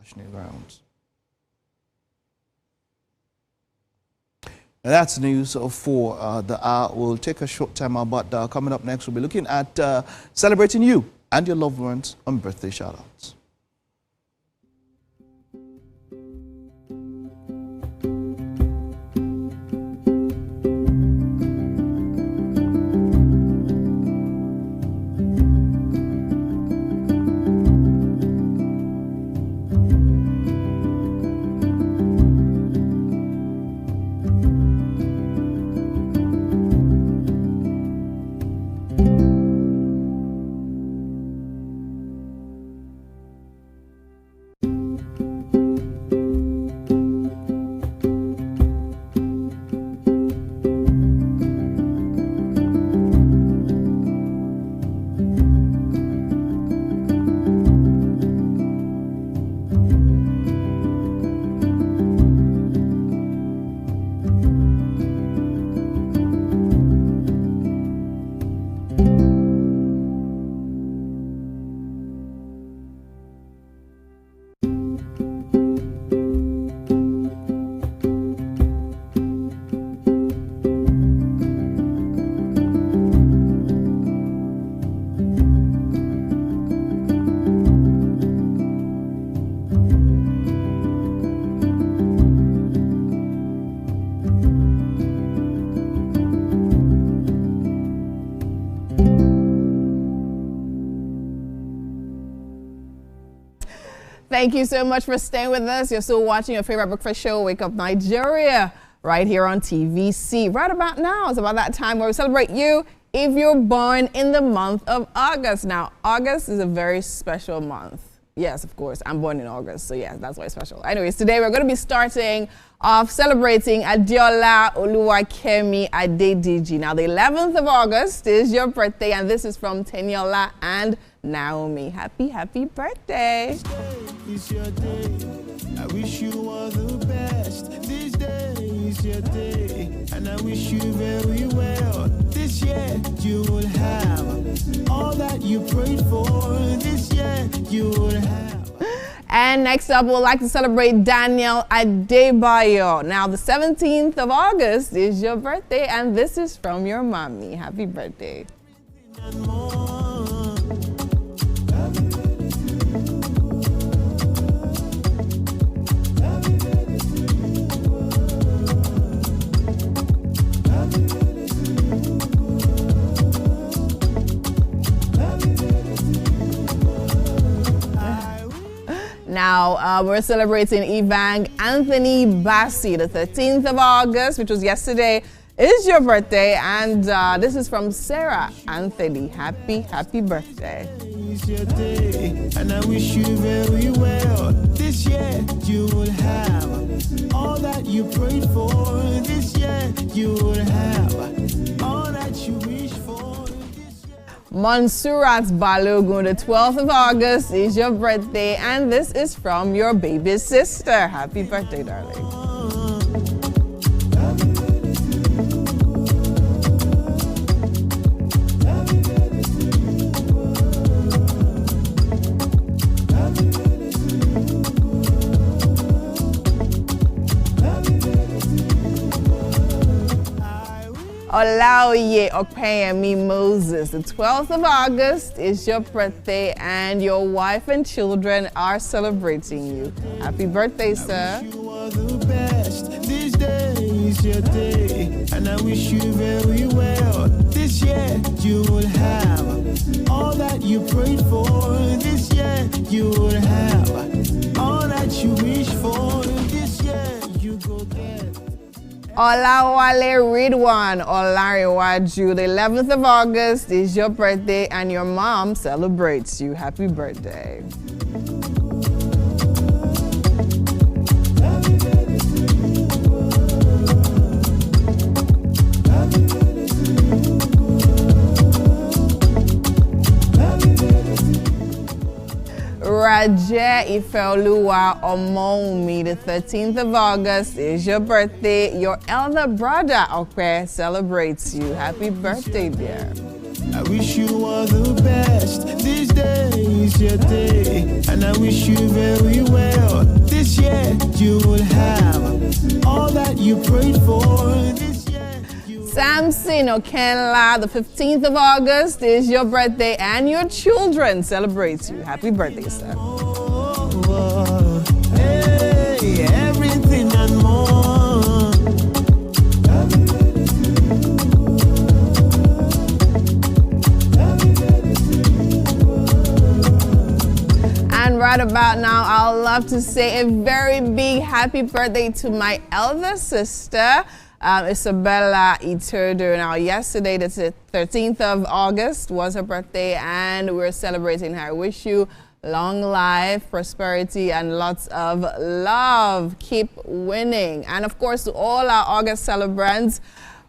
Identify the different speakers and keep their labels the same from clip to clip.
Speaker 1: Passionate rounds. And that's news for the hour. We'll take a short time out, but coming up next, we'll be looking at celebrating you and your loved ones on birthday shoutouts.
Speaker 2: Thank you so much for staying with us. You're still watching your favorite breakfast show, Wake Up Nigeria, right here on TVC. Right about now, it's about that time where we celebrate you if you're born in the month of August. Now, August is a very special month. Yes, of course, I'm born in August, so yeah, that's why it's special. Anyways, today we're going to be starting off celebrating Adiola Oluwakemi Adediji. Now, the 11th of August is your birthday, and this is from Teniola and Naomi. Happy birthday.
Speaker 3: It's your day. I wish you all the best. This day is your day, and I wish you very well. This year you will have all that you prayed for. This year you will have.
Speaker 2: And next up, we'd like to celebrate Daniel Adebayo. Now, the 17th of August is your birthday, and this is from your mommy. Happy birthday. Now, we're celebrating Evang Anthony Bassi, the 13th of August, which was yesterday, is your birthday. And this is from Sarah Anthony. Happy birthday.
Speaker 3: It's your day, and I wish you very well. This year you will have all that you prayed for. This year you will have all that you wish for.
Speaker 2: Monsurat Balogun, the 12th of August is your birthday, and this is from your baby sister. Happy birthday, darling. Olaoye Okpeyemi Moses, the 12th of August is your birthday, and your wife and children are celebrating you. Happy birthday, sir.
Speaker 3: You are the best. This day is your day, and I wish you very well. This year you will have all that you prayed for. This year you will have all that you wish for. This year you go get.
Speaker 2: Olawale Ridwan Olariwaju, the 11th of August is your birthday, and your mom celebrates you. Happy birthday. Raja Ifeoluwa Omoumi, the 13th of August is your birthday. Your elder brother, Okwe, celebrates you. Happy birthday, dear.
Speaker 3: I wish you all the best. This day is your day, and I wish you very well. This year you will have all that you prayed for. This year you
Speaker 2: Samson Okenla, the 15th of August is your birthday, and your children celebrate you. Happy birthday, sir.
Speaker 3: Hey, everything and more.
Speaker 2: And right about now, I'd love to say a very big happy birthday to my elder sister, Isabella Itudu. Now, yesterday, the 13th of August, was her birthday, and we're celebrating her. I wish you long life, prosperity, and lots of love. Keep winning. And of course, to all our August celebrants,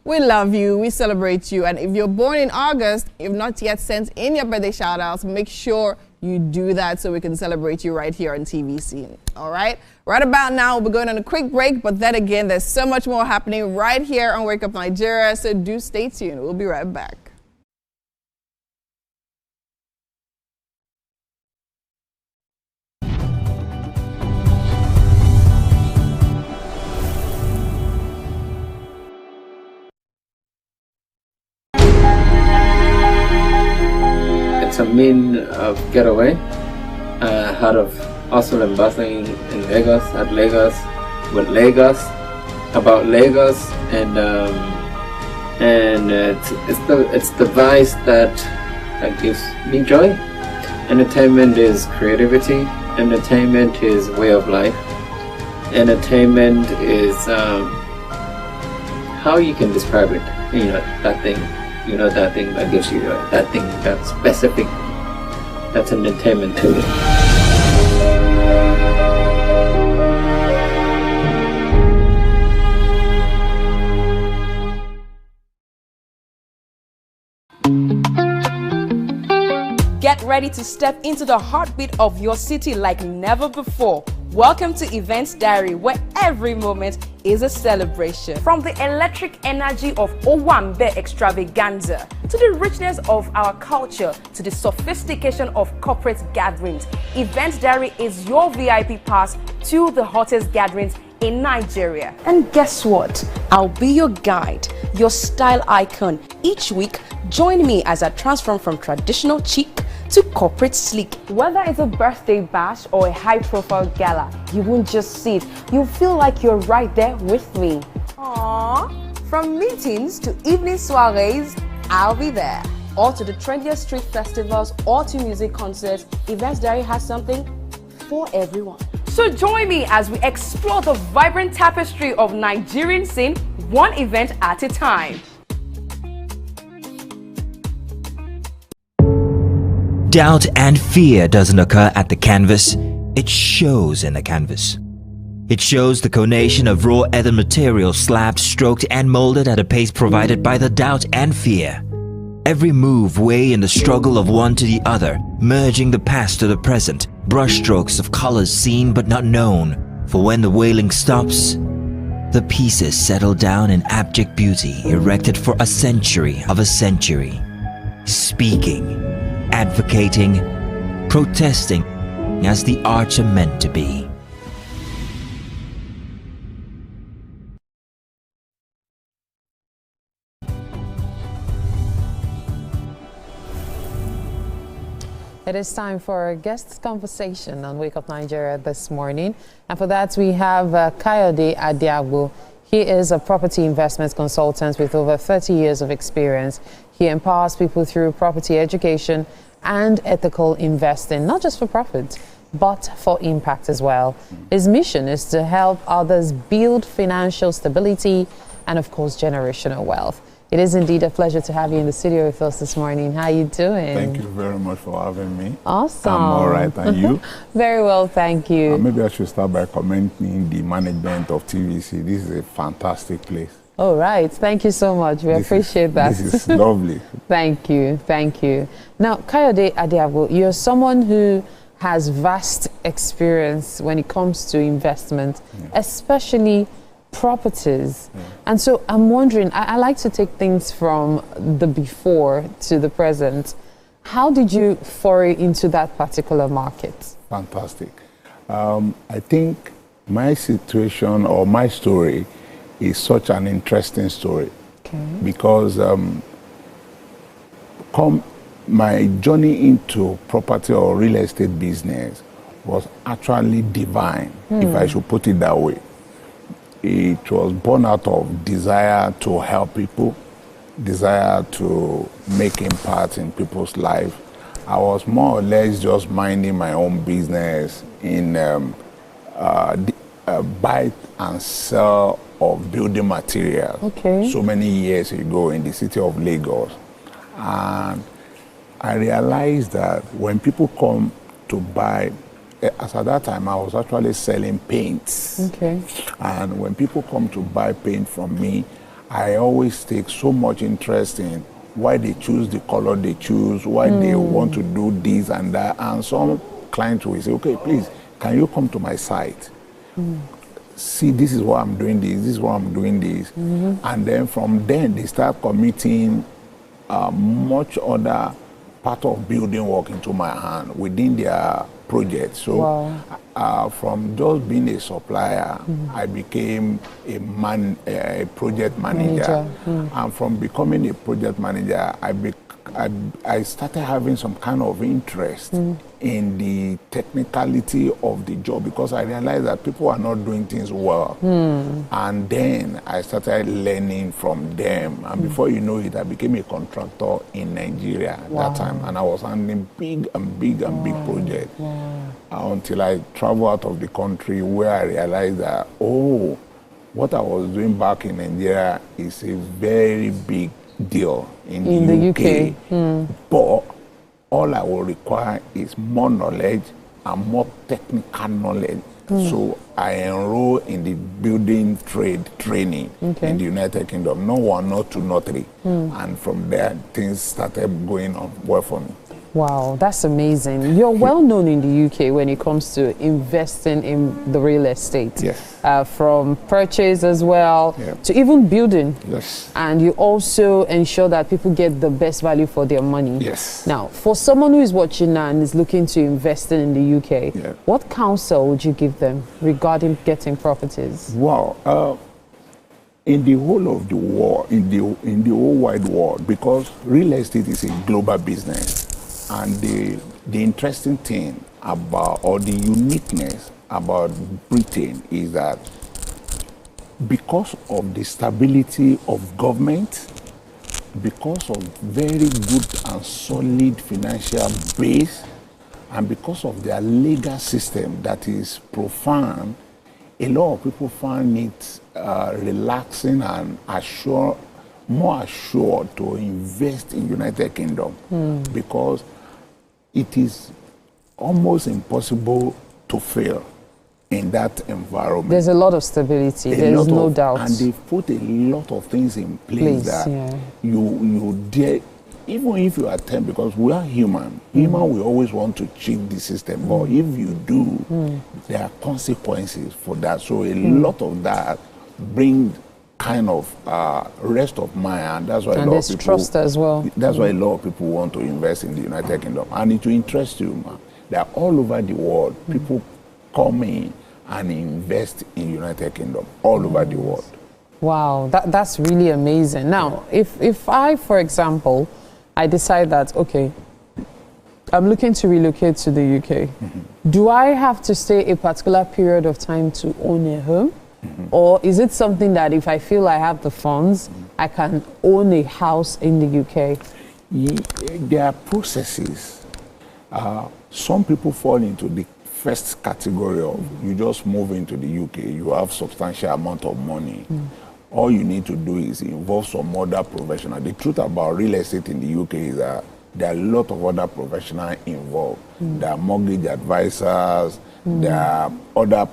Speaker 2: we love you, we celebrate you. And if you're born in August, you've not yet sent in your birthday shout-outs, make sure you do that so we can celebrate you right here on TVC. All right? Right about now, we'll be going on a quick break, but then again, there's so much more happening right here on Wake Up Nigeria, so do stay tuned. We'll be right back.
Speaker 4: It's a mean getaway out of hustle and bustling in Lagos, with Lagos, about Lagos, and it's the vice that gives me joy. Entertainment is creativity. Entertainment is way of life. Entertainment is how you can describe it. You know, that thing. You know, that thing that gives you joy. That thing that's specific. That's entertainment to it.
Speaker 5: Get ready to step into the heartbeat of your city like never before. Welcome to Events Diary, where every moment is a celebration. From the electric energy of Owambe extravaganza, to the richness of our culture, to the sophistication of corporate gatherings, Events Diary is your VIP pass to the hottest gatherings in Nigeria. And guess what? I'll be your guide, your style icon. Each week, join me as I transform from traditional chic to corporate sleek. Whether it's a birthday bash or a high-profile gala, you won't just see it, you'll feel like you're right there with me. Aww. From meetings to evening soirees, I'll be there. Or to the trendiest street festivals or to music concerts, Events Diary has something for everyone. So join me as we explore the vibrant tapestry of Nigerian scene, one event at a time.
Speaker 6: Doubt and fear doesn't occur at the canvas, it shows in the canvas. It shows the conation of raw earthen material slabbed, stroked and molded at a pace provided by the doubt and fear. Every move way in the struggle of one to the other, merging the past to the present, brushstrokes of colors seen but not known. For when the wailing stops, the pieces settle down in abject beauty erected for a century of a century. Speaking, advocating, protesting as the arts are meant to be.
Speaker 7: It is time for our guest conversation on Wake Up Nigeria this morning. And for that, we have Kayode Adiagbo. He is a property investment consultant with over 30 years of experience. He empowers people through property education and ethical investing, not just for profit, but for impact as well. His mission is to help others build financial stability and, of course, generational wealth. It is indeed a pleasure to have you in the studio with us this morning. How are you doing?
Speaker 8: Thank you very much for having me.
Speaker 7: Awesome.
Speaker 8: I'm all right, and you?
Speaker 7: Very well, thank you.
Speaker 8: Maybe I should start by commenting the management of TVC. This is a fantastic place.
Speaker 7: All right, thank you so much. We appreciate that.
Speaker 8: This is lovely.
Speaker 7: Thank you, thank you. Now, Kayode Adiagbo, you're someone who has vast experience when it comes to investment, especially properties. And so I'm wondering, I like to take things from the before to the present. How did you foray into that particular market?
Speaker 8: Fantastic. I think my situation or my story is such an interesting story.
Speaker 7: Okay.
Speaker 8: Because my journey into property or real estate business was actually divine, if I should put it that way. It was born out of desire to help people, desire to make impact in people's life. I was more or less just minding my own business in buy and sell of building materials.
Speaker 7: Okay.
Speaker 8: So many years ago in the city of Lagos. And I realized that when people come to buy, as at that time I was actually selling paints.
Speaker 7: Okay.
Speaker 8: And when people come to buy paint from me, I always take so much interest in why they choose the color they choose, why they want to do this and that. And some clients will say, okay, please, can you come to my site? See, this is what I'm doing this is what I'm doing this. And then from then they start committing much other part of building work into my hand within their project. So from just being a supplier, I became a project manager. And from becoming a project manager, I started having some kind of interest in the technicality of the job, because I realized that people are not doing things well. And then I started learning from them. And before you know it, I became a contractor in Nigeria at that time. And I was handling big big projects until I traveled out of the country, where I realized that, oh, what I was doing back in Nigeria is a very big deal in the UK. But all I will require is more knowledge and more technical knowledge. So I enrolled in the building trade training in the United Kingdom. No one, not two, not three. And from there, things started going on well for me.
Speaker 7: Wow, that's amazing. You're well known in the UK when it comes to investing in the real estate.
Speaker 8: Yes.
Speaker 7: From purchase as well to even building.
Speaker 8: Yes.
Speaker 7: And you also ensure that people get the best value for their money.
Speaker 8: Yes.
Speaker 7: Now, for someone who is watching now and is looking to invest in the UK, what counsel would you give them regarding getting properties?
Speaker 8: Wow. In the whole of the world, in the whole wide world, because real estate is a global business. And the interesting thing about, or the uniqueness about Britain is that because of the stability of government, because of very good and solid financial base, and because of their legal system that is profound, a lot of people find it relaxing and more assured to invest in United Kingdom, because it is almost impossible to fail in that environment.
Speaker 7: There's a lot of stability, there's no doubt.
Speaker 8: And they put a lot of things in place that you dare, even if you attempt, because we are human. Human, we always want to cheat the system, but if you do, there are consequences for that. So a lot of that brings kind of rest of mind, and that's why a lot of people
Speaker 7: trust as well.
Speaker 8: That's why a lot of people want to invest in the United Kingdom, and it will interest you, man. They are all over the world. People come in and invest in United Kingdom all over the world.
Speaker 7: Wow, that's really amazing. Now, if I, for example, I decide that, okay, I'm looking to relocate to the UK, do I have to stay a particular period of time to own a home? Or is it something that if I feel I have the funds, I can own a house in the UK?
Speaker 8: There are processes. Some people fall into the first category of you just move into the UK, you have substantial amount of money. All you need to do is involve some other professional. The truth about real estate in the UK is that there are a lot of other professionals involved. There are mortgage advisors, there are other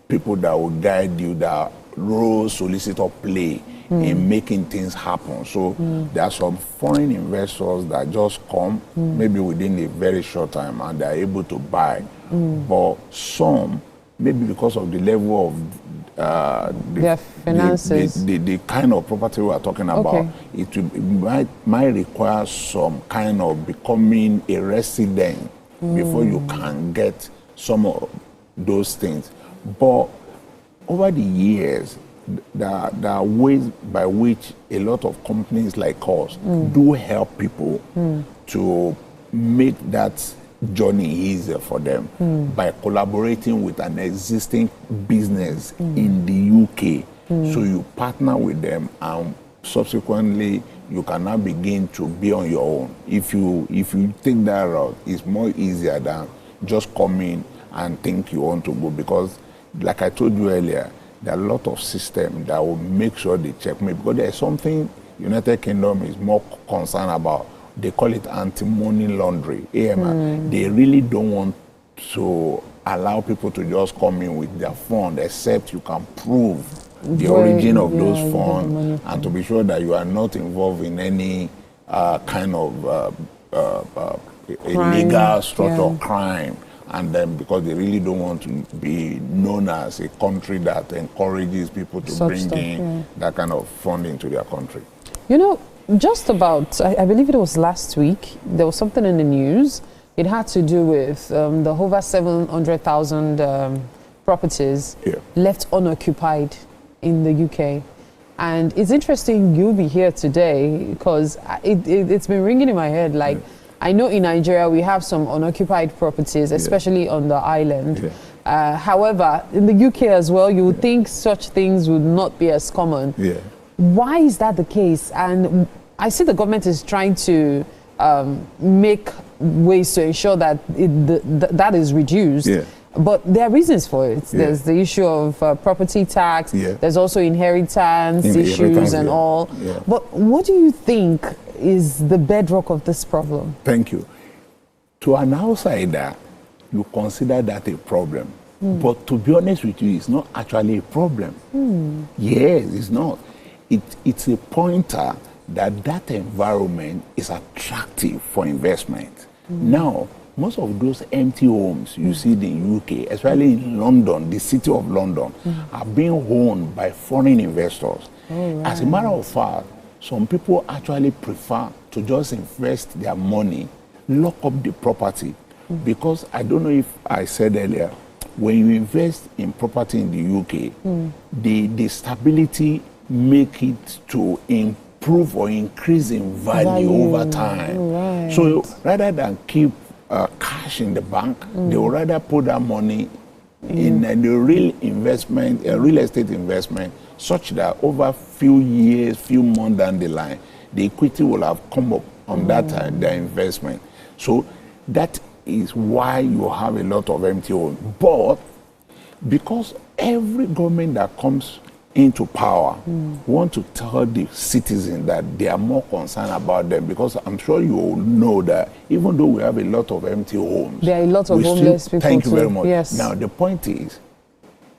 Speaker 8: people that will guide you, that role solicitor play in making things happen. So there are some foreign investors that just come maybe within a very short time and they're able to buy. But some maybe because of the level of
Speaker 7: their finances,
Speaker 8: the kind of property we are talking about, might require some kind of becoming a resident before you can get some of those things. But over the years, there are ways by which a lot of companies like us do help people to make that journey easier for them by collaborating with an existing business in the UK. So you partner with them, and subsequently you can now begin to be on your own. If you take that route, it's more easier than just come in and think you want to go, because like I told you earlier, there are a lot of systems that will make sure they check me, because there's something United Kingdom is more concerned about. They call it anti-money laundering, AML. They really don't want to allow people to just come in with their fund, except you can prove the origin of those funds, and to be sure that you are not involved in any kind of illegal structure crime. And then because they really don't want to be known as a country that encourages people to bring in that kind of funding to their country.
Speaker 7: You know, just about, I believe it was last week, there was something in the news. It had to do with the over 700,000 properties left unoccupied in the UK. And it's interesting you'll be here today, because it's been ringing in my head. Like, I know in Nigeria we have some unoccupied properties, especially on the island. However, in the UK as well, you would think such things would not be as common. Why is that the case? And I see the government is trying to make ways to ensure that that is reduced. But there are reasons for it. There's the issue of property tax. There's also inheritance issues and all. But what do you think is the bedrock of this problem?
Speaker 8: Thank you. To an outsider, you consider that a problem. But to be honest with you, it's not actually a problem. Yes, it's not. It's a pointer that environment is attractive for investment. Now, most of those empty homes you see in the UK, especially in London, the city of London, are being owned by foreign investors. As a matter of fact, some people actually prefer to just invest their money, lock up the property, because I don't know if I said earlier, when you invest in property in the UK, the stability make it to improve or increase in value over time. So rather than keep cash in the bank, they would rather put that money in a real investment, a real estate investment, such that over a few years, few months down the line, the equity will have come up on that their investment. So that is why you have a lot of empty homes. But because every government that comes into power want to tell the citizens that they are more concerned about them, because I'm sure you all know that even though we have a lot of empty homes,
Speaker 7: there are a lot of homeless people.
Speaker 8: Thank you very much.
Speaker 7: Yes.
Speaker 8: Now the point is,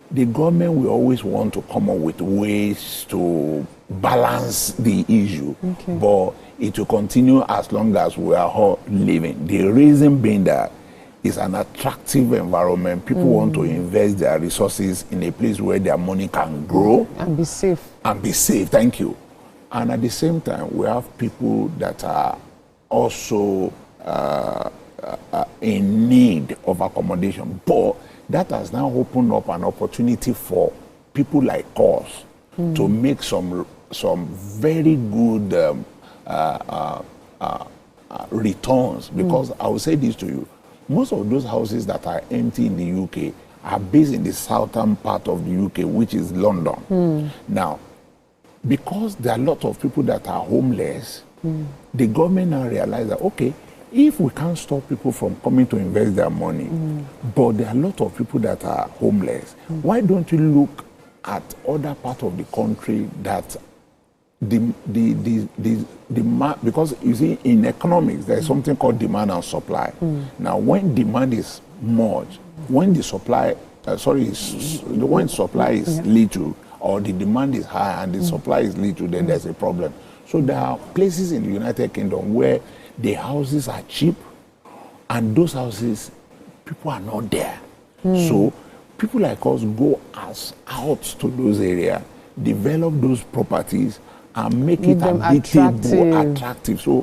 Speaker 8: the government will always want to come up with ways to balance the issue, but it will continue as long as we are all living. The reason being that it's an attractive environment. People want to invest their resources in a place where their money can grow.
Speaker 7: And be safe.
Speaker 8: And be safe, thank you. And at the same time, we have people that are also in need of accommodation. But that has now opened up an opportunity for people like us to make some very good returns. Because I will say this to you, most of those houses that are empty in the UK are based in the southern part of the UK, which is London. Now, because there are a lot of people that are homeless, the government now realized that, okay, if we can't stop people from coming to invest their money, but there are a lot of people that are homeless, why don't you look at other parts of the country that because you see, in economics there is something called demand and supply. Now, when demand is much, when the supply when supply is little, or the demand is high and the supply is little, then there's a problem. So there are places in the United Kingdom where the houses are cheap, and those houses, people are not there. So people like us go out to those areas, develop those properties, and make it habitable, attractive. So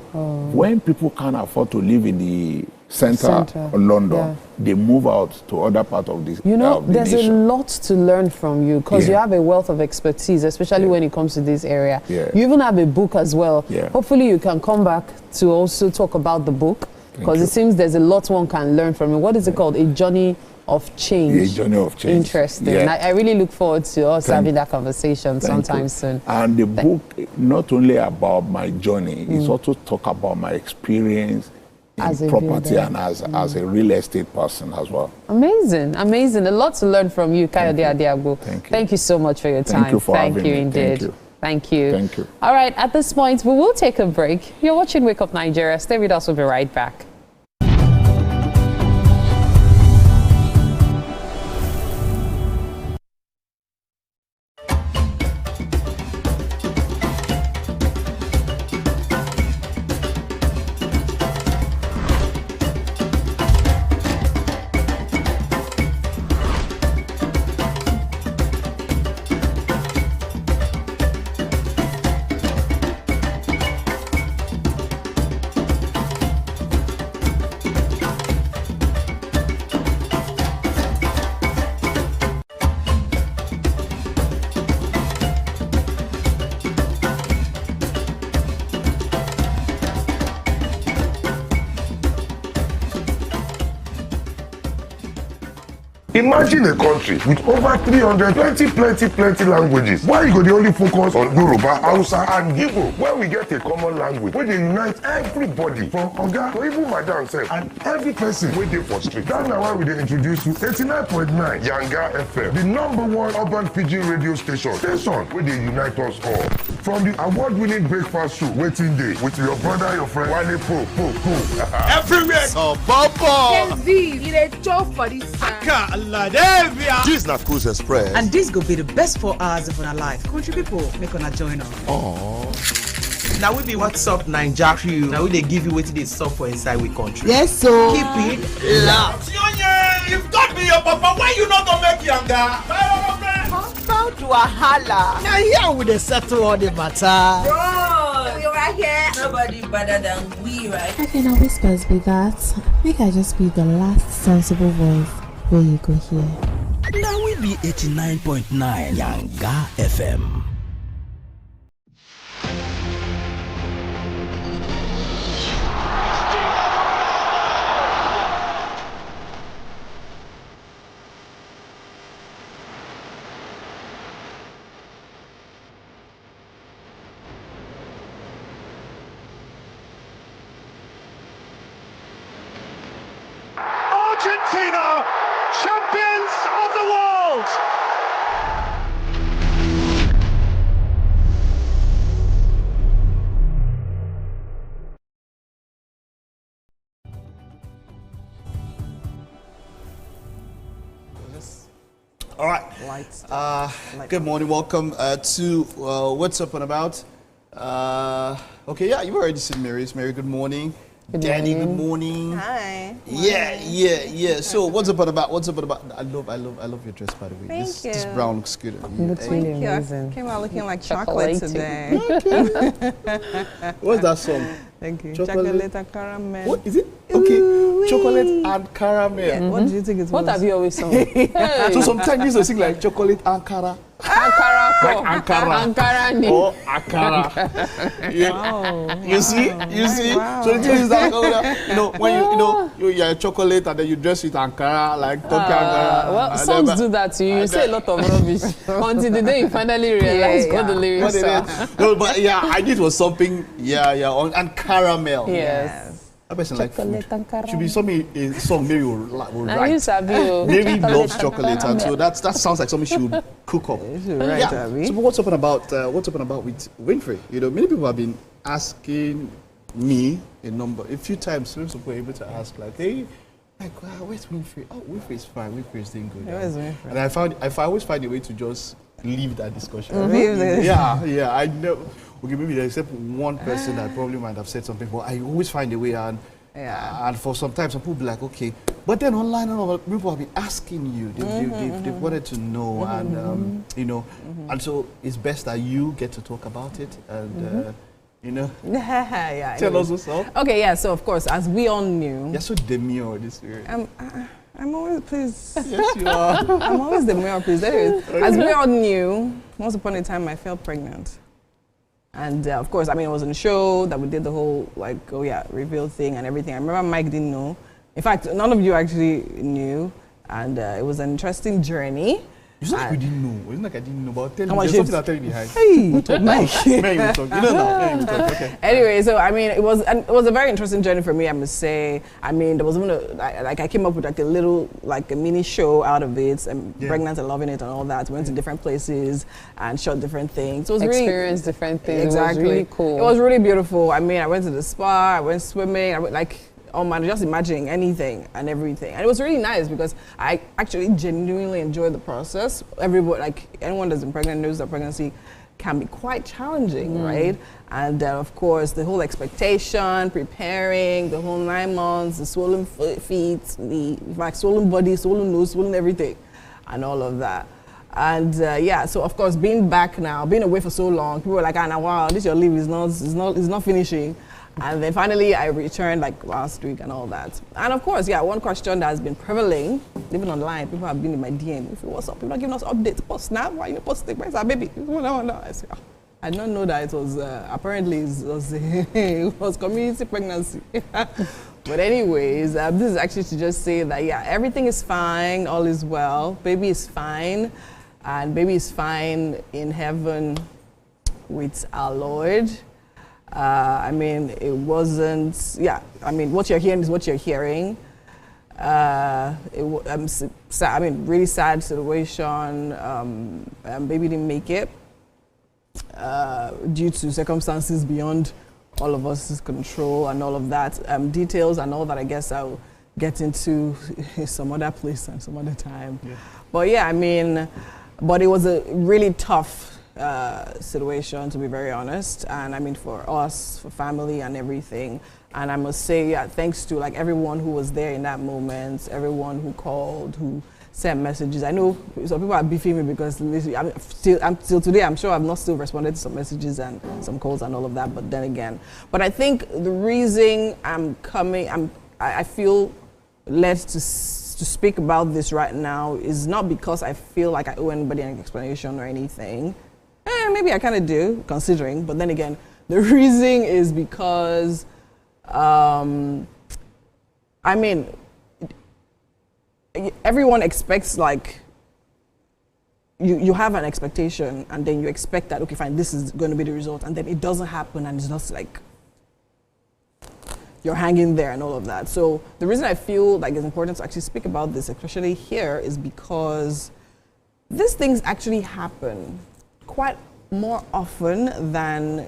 Speaker 8: when people can't afford to live in the center of London, they move out to other parts of this.
Speaker 7: You know,
Speaker 8: the
Speaker 7: there's
Speaker 8: nation.
Speaker 7: a lot to learn from you because you have a wealth of expertise, especially when it comes to this area. You even have a book as well. Hopefully you can come back to also talk about the book, because it seems there's a lot one can learn from it. What is it called? A Journey of Change.
Speaker 8: A Journey of Change.
Speaker 7: Interesting. I really look forward to us having that conversation sometime soon.
Speaker 8: And the book, not only about my journey, it's also talk about my experience in property and as a real estate person as well.
Speaker 7: Amazing, amazing. A lot to learn from you, Kayode Adiagbo.
Speaker 8: Thank you.
Speaker 7: Thank you so much for your time.
Speaker 8: Thank you for having me.
Speaker 7: Indeed.
Speaker 8: Thank you.
Speaker 7: Thank you.
Speaker 8: Thank you.
Speaker 7: All right, at this point, we will take a break. You're watching Wake Up Nigeria. Stay with us. We'll be right back.
Speaker 9: Imagine a country with over 300 plenty languages. Why you go the only focus on Yoruba, Hausa and Igbo? When we get a common language, where they unite everybody from Oga to even Madam self and every person waiting for street. That's now why we dey introduce you 89.9 Yanga FM, the #1 urban pidgin radio station where they unite us all. From the award-winning breakfast show, Waiting Day, with your brother, your friend, Wale Po.
Speaker 10: Everywhere.
Speaker 11: So, Bobo.
Speaker 10: It a job for this time.
Speaker 11: This na Cruise Express.
Speaker 12: And this go be the best 4 hours of our life. Country people, make una join us.
Speaker 11: Aww.
Speaker 12: Now we be What's Up Naija crew. Now we they give you wetin dey sup for inside we country.
Speaker 10: Yes, so
Speaker 12: keep it locked.
Speaker 10: If God be your papa, why you not gonna make Yanga?
Speaker 12: Bound to a holla.
Speaker 10: Now here we dey settle all the matter.
Speaker 13: Bro, we right here. Nobody better than we, right?
Speaker 14: I can always best be that. Make I just be the last sensible voice where you go here.
Speaker 15: Now we be 89.9 Yanga FM.
Speaker 10: Argentina, champions of the world!
Speaker 1: All right. Good morning. Welcome to What's Up and About. Okay, yeah, you've already seen Mary. Mary, good morning. Danny, good morning.
Speaker 16: Hi.
Speaker 1: Yeah. So what's up and about? I love your dress, by the way.
Speaker 16: Thank you.
Speaker 1: This brown looks good on you.
Speaker 7: Looks really amazing.
Speaker 16: Came out looking like chocolate today.
Speaker 1: What's that song?
Speaker 16: Thank you. Chocolate and caramel.
Speaker 1: What is it? Okay,
Speaker 16: Ooh-wee.
Speaker 1: chocolate and caramel.
Speaker 16: Yeah. What do you think it was?
Speaker 7: What have you always sung? Hey.
Speaker 1: So sometimes you used to sing like chocolate Ankara.
Speaker 7: Ankara.
Speaker 1: Like Ankara.
Speaker 7: Ankara.
Speaker 1: Or Ankara. Yeah.
Speaker 16: Wow.
Speaker 1: You see?
Speaker 16: Wow.
Speaker 1: So the thing is that when you're a chocolate and then you dress with Ankara, like Tokyo Ankara.
Speaker 7: Well, songs do that to you. You say a lot of rubbish until the day you finally realize what the lyrics are.
Speaker 1: No, but yeah, I did was something. Yeah, and caramel.
Speaker 7: Yes.
Speaker 1: I person like food. Should be a song Mary will write. Mary loves chocolate, and so that sounds like something she would cook up. So what's up and about with Winfrey? You know, many people have been asking me a few times. Some people were able to ask like, hey, like, wow, where's Winfrey? Oh, Winfrey is fine. Winfrey is doing good.
Speaker 16: Where's Winfrey?
Speaker 1: And I always find a way to just leave that discussion. Yeah, I know. Okay, maybe except one person that probably might have said something, but I always find a way, and
Speaker 2: Yeah.
Speaker 1: And for some time, some people be like, okay. But then online, people have been asking you. They wanted to know. And, you know, and so it's best that you get to talk about it. And, you know, tell us what's up.
Speaker 2: Okay, yeah, so of course, as we all knew.
Speaker 1: You're so demure this year.
Speaker 16: I'm always, please.
Speaker 1: Yes, you are.
Speaker 16: I'm always demure, please. Anyways,
Speaker 2: as we all knew, once upon a time, I fell pregnant. And of course, I mean, it was in a show that we did the whole, like, oh yeah, reveal thing and everything. I remember Mike didn't know. In fact, none of you actually knew. And it was an interesting journey.
Speaker 1: It's not like we didn't know. It's not like I didn't know, but tell
Speaker 2: me,
Speaker 1: there's something I'll tell you behind.
Speaker 2: Hey, Mike.
Speaker 1: You know now. Okay.
Speaker 2: Anyway, so I mean, it was a very interesting journey for me, I must say. I mean, there was even I came up with like a little, like a mini show out of it, and pregnant and loving it and all that. We went to different places and shot different things. It was
Speaker 7: experienced different things.
Speaker 2: Exactly.
Speaker 7: It was really cool.
Speaker 2: It was really beautiful. I mean, I went to the spa, I went swimming, I went like, oh man, just imagining anything and everything. And it was really nice because I actually genuinely enjoyed the process. Everybody, like anyone that's been pregnant knows that pregnancy can be quite challenging, right? And of course, the whole expectation, preparing, the whole 9 months, the swollen feet, the like swollen body, swollen nose, swollen everything, and all of that. And yeah, so of course, being back now, being away for so long, people were like, "Ah, wow, this your leave is not finishing." And then finally, I returned like last week and all that. And of course, yeah, one question that has been prevailing, even online, people have been in my DM. If what's up, people are giving us updates. Post now, why you posting? Where's our baby? I said, oh, I don't know that it was apparently it was community pregnancy. But anyways, this is actually to just say that yeah, everything is fine, all is well. Baby is fine, and baby is fine in heaven with our Lord. I mean, it wasn't, yeah, I mean, what you're hearing is what you're hearing. I mean, really sad situation. Baby didn't make it due to circumstances beyond all of us' control and all of that. Details and all that, I guess I'll get into some other place and some other time. Yeah. But yeah, I mean, but it was a really tough situation, to be very honest, and I mean for us, for family and everything. And I must say, yeah, thanks to like everyone who was there in that moment, everyone who called, who sent messages. I know some people are beefing me because I'm still today, I'm sure I've not still responded to some messages and some calls and all of that, but then again. But I think the reason I feel led to speak about this right now is not because I feel like I owe anybody an explanation or anything. Maybe I kind of do, considering, but then again, the reason is because, I mean, everyone expects, like, you have an expectation, and then you expect that, okay, fine, this is going to be the result, and then it doesn't happen, and it's just like, you're hanging there and all of that. So the reason I feel like it's important to actually speak about this, especially here, is because these things actually happen quite more often than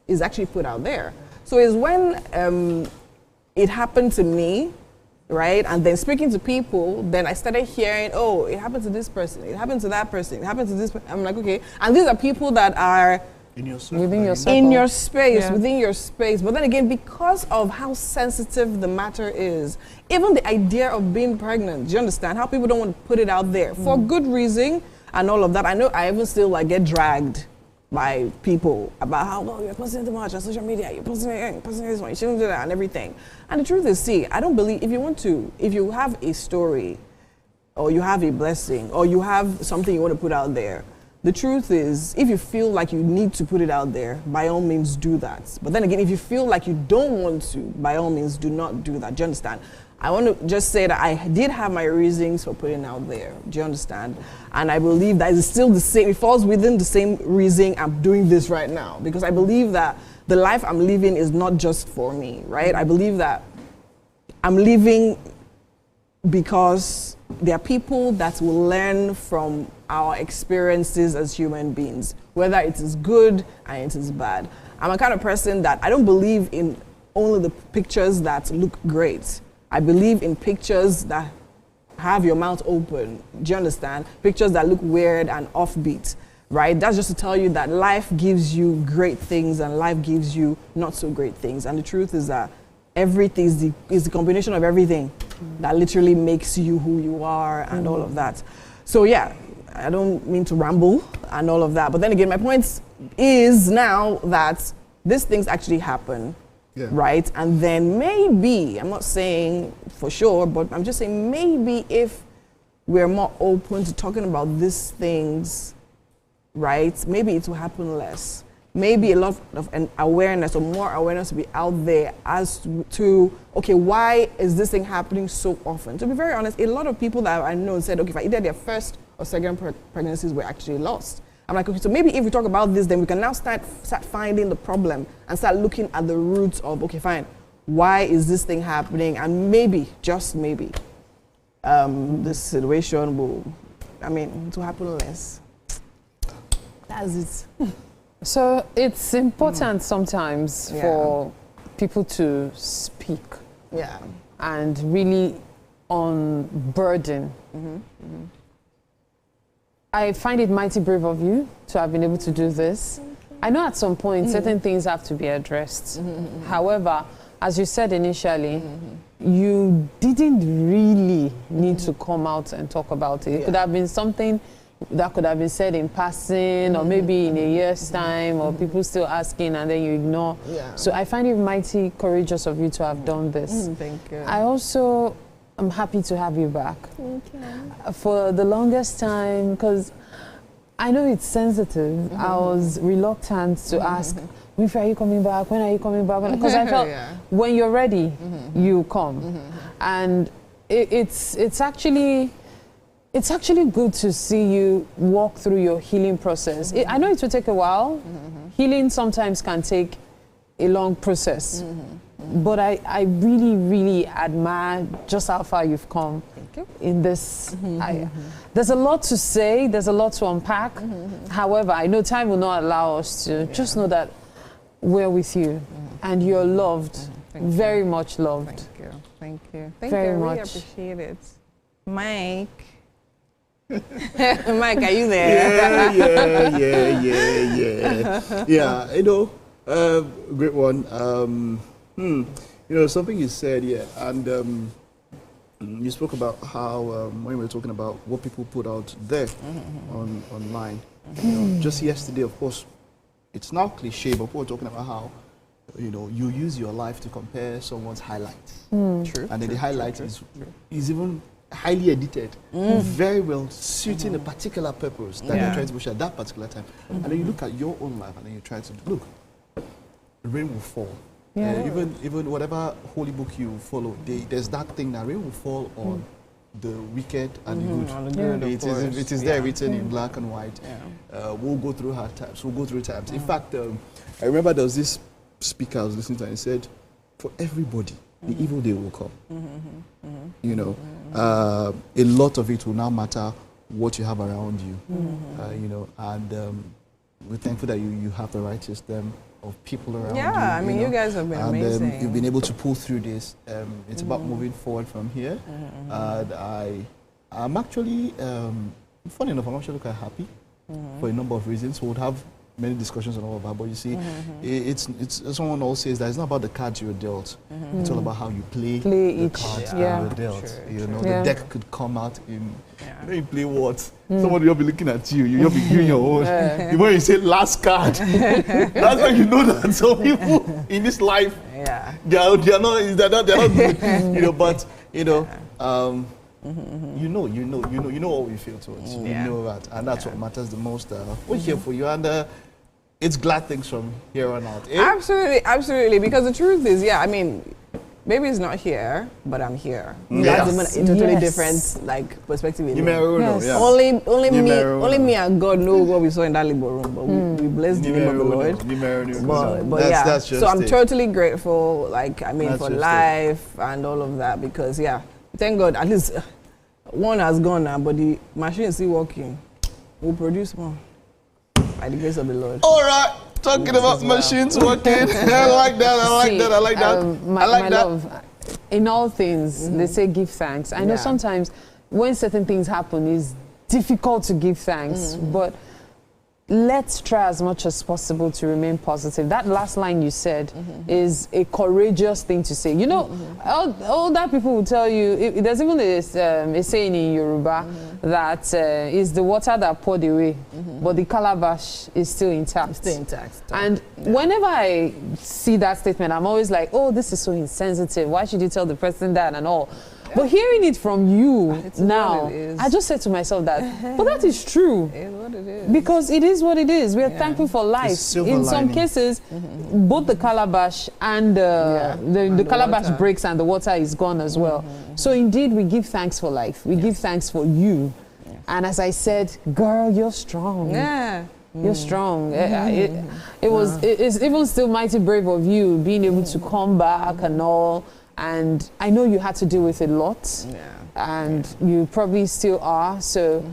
Speaker 2: is actually put out there. So it's when it happened to me, right? And then speaking to people, then I started hearing, oh, it happened to this person, it happened to that person, it happened to this person. I'm like, okay. And these are people that are
Speaker 7: within your circle.
Speaker 2: In your space,
Speaker 7: yeah.
Speaker 2: Within your space. But then again, because of how sensitive the matter is, even the idea of being pregnant, do you understand? How people don't want to put it out there for good reason and all of that. I know I even still like get dragged by people about how, well, you're posting too much on social media, you're posting this one, you shouldn't do that and everything. And the truth is, see, I don't believe, if you have a story or you have a blessing or you have something you want to put out there, the truth is, if you feel like you need to put it out there, by all means do that. But then again, if you feel like you don't want to, by all means do not do that. Do you understand? I want to just say that I did have my reasons for putting it out there. Do you understand? And I believe that it's still the same, it falls within the same reason I'm doing this right now. Because I believe that the life I'm living is not just for me, right? I believe that I'm living because there are people that will learn from our experiences as human beings, whether it is good and it is bad. I'm a kind of person that I don't believe in only the pictures that look great. I believe in pictures that have your mouth open. Do you understand? Pictures that look weird and offbeat, right? That's just to tell you that life gives you great things and life gives you not so great things. And the truth is that
Speaker 16: everything is the combination of everything that literally makes you who you are and all of that. So yeah, I don't mean to ramble and all of that, but then again, my point is now that these things actually happen, right? And then maybe, I'm not saying for sure, but I'm just saying maybe if we're more open to talking about these things, right, maybe it will happen less. Maybe a lot of an awareness or more awareness will be out there as to, okay, why is this thing happening so often? To be very honest, a lot of people that I know said, okay, either their first or second pregnancies were actually lost. I'm like, okay, so maybe if we talk about this, then we can now start finding the problem and start looking at the roots of, okay, fine, why is this thing happening? And maybe, just maybe, this situation will, it will happen less. That's it.
Speaker 7: So it's important sometimes for people to speak and really unburden. I find it mighty brave of you to have been able to do this. I know at some point certain things have to be addressed. However, as you said initially, you didn't really need to come out and talk about it. It could have been something that could have been said in passing or maybe in a year's time or people still asking and then you ignore. So I find it mighty courageous of you to have done this.
Speaker 16: Thank you.
Speaker 7: I also am happy to have you back.
Speaker 16: Thank you.
Speaker 7: For the longest time, because I know it's sensitive, I was reluctant to ask, when are you coming back? When are you coming back? Because I felt when you're ready, you come. And it's actually good to see you walk through your healing process. I know it will take a while. Healing sometimes can take a long process. But I really, really admire just how far you've come in this. There's a lot to say, there's a lot to unpack. However, I know time will not allow us to. Just know that we're with you and you're loved, very much loved.
Speaker 16: Thank you. Thank you. Thank
Speaker 7: very
Speaker 16: you. I really
Speaker 7: much.
Speaker 16: appreciate it. Mike. Mike, are you there?
Speaker 1: Yeah, great one. Something you said, and you spoke about how when we were talking about what people put out there online. Just yesterday, of course, it's now cliche, but we were talking about how you use your life to compare someone's highlights.
Speaker 16: True.
Speaker 1: And then the highlight is even highly edited, very well suiting a particular purpose that you're trying to push at that particular time. And then you look at your own life and then you try to look, rain will fall. Even whatever holy book you follow, there's that thing that rain will fall on the wicked and the good. It is there written in black and white. We'll go through hard times. We'll go through times. In fact, I remember there was this speaker I was listening to and he said, for everybody, the evil day will come. A lot of it will now matter what you have around you. And we're thankful that you have the right system of people around you.
Speaker 16: Yeah, you guys have been amazing.
Speaker 1: And you've been able to pull through this. It's about moving forward from here. And I'm actually, funny enough, I'm actually quite happy for a number of reasons. We would have many discussions and all of that, but you see, it's someone always says that it's not about the cards you're dealt. It's all about how you play the cards you're dealt. The deck could come out in. When you play what? Somebody will be looking at you. You'll be doing your own. When you say last card, that's when you know that some people in this life, they're not good. But you know what we feel towards. You know that, and that's what matters the most. We're here for you, and it's glad things from here on out.
Speaker 16: Absolutely. Because the truth is, maybe it's not here, but I'm here. That's a totally different perspective. Only me and God know what we saw in that labor room, but we bless the name of the Lord. But so I'm totally grateful. For life and all of that, because thank God at least one has gone now, but the machine is still working. We'll produce more by the grace of the Lord.
Speaker 1: All right. Talking about machines working. I like that.
Speaker 7: My love, in all things, they say give thanks. I know sometimes when certain things happen, it's difficult to give thanks, but let's try as much as possible to remain positive. That last line you said is a courageous thing to say. You know, older people will tell you, there's even a saying in Yoruba that is the water that poured away, but the calabash is still intact. And whenever I see that statement, I'm always like, oh, this is so insensitive. Why should you tell the person that and all? But hearing it from you now, I just said to myself that, but that is true.
Speaker 2: It is what it is.
Speaker 7: Because it is what it is. We are thankful for life. In some cases, both the calabash and the calabash
Speaker 2: water
Speaker 7: breaks and the water is gone as well. So indeed, we give thanks for life. We give thanks for you. And as I said, girl, you're strong. You're strong. It's even still mighty brave of you being able to come back and all. And I know you had to deal with a lot, and you probably still are. So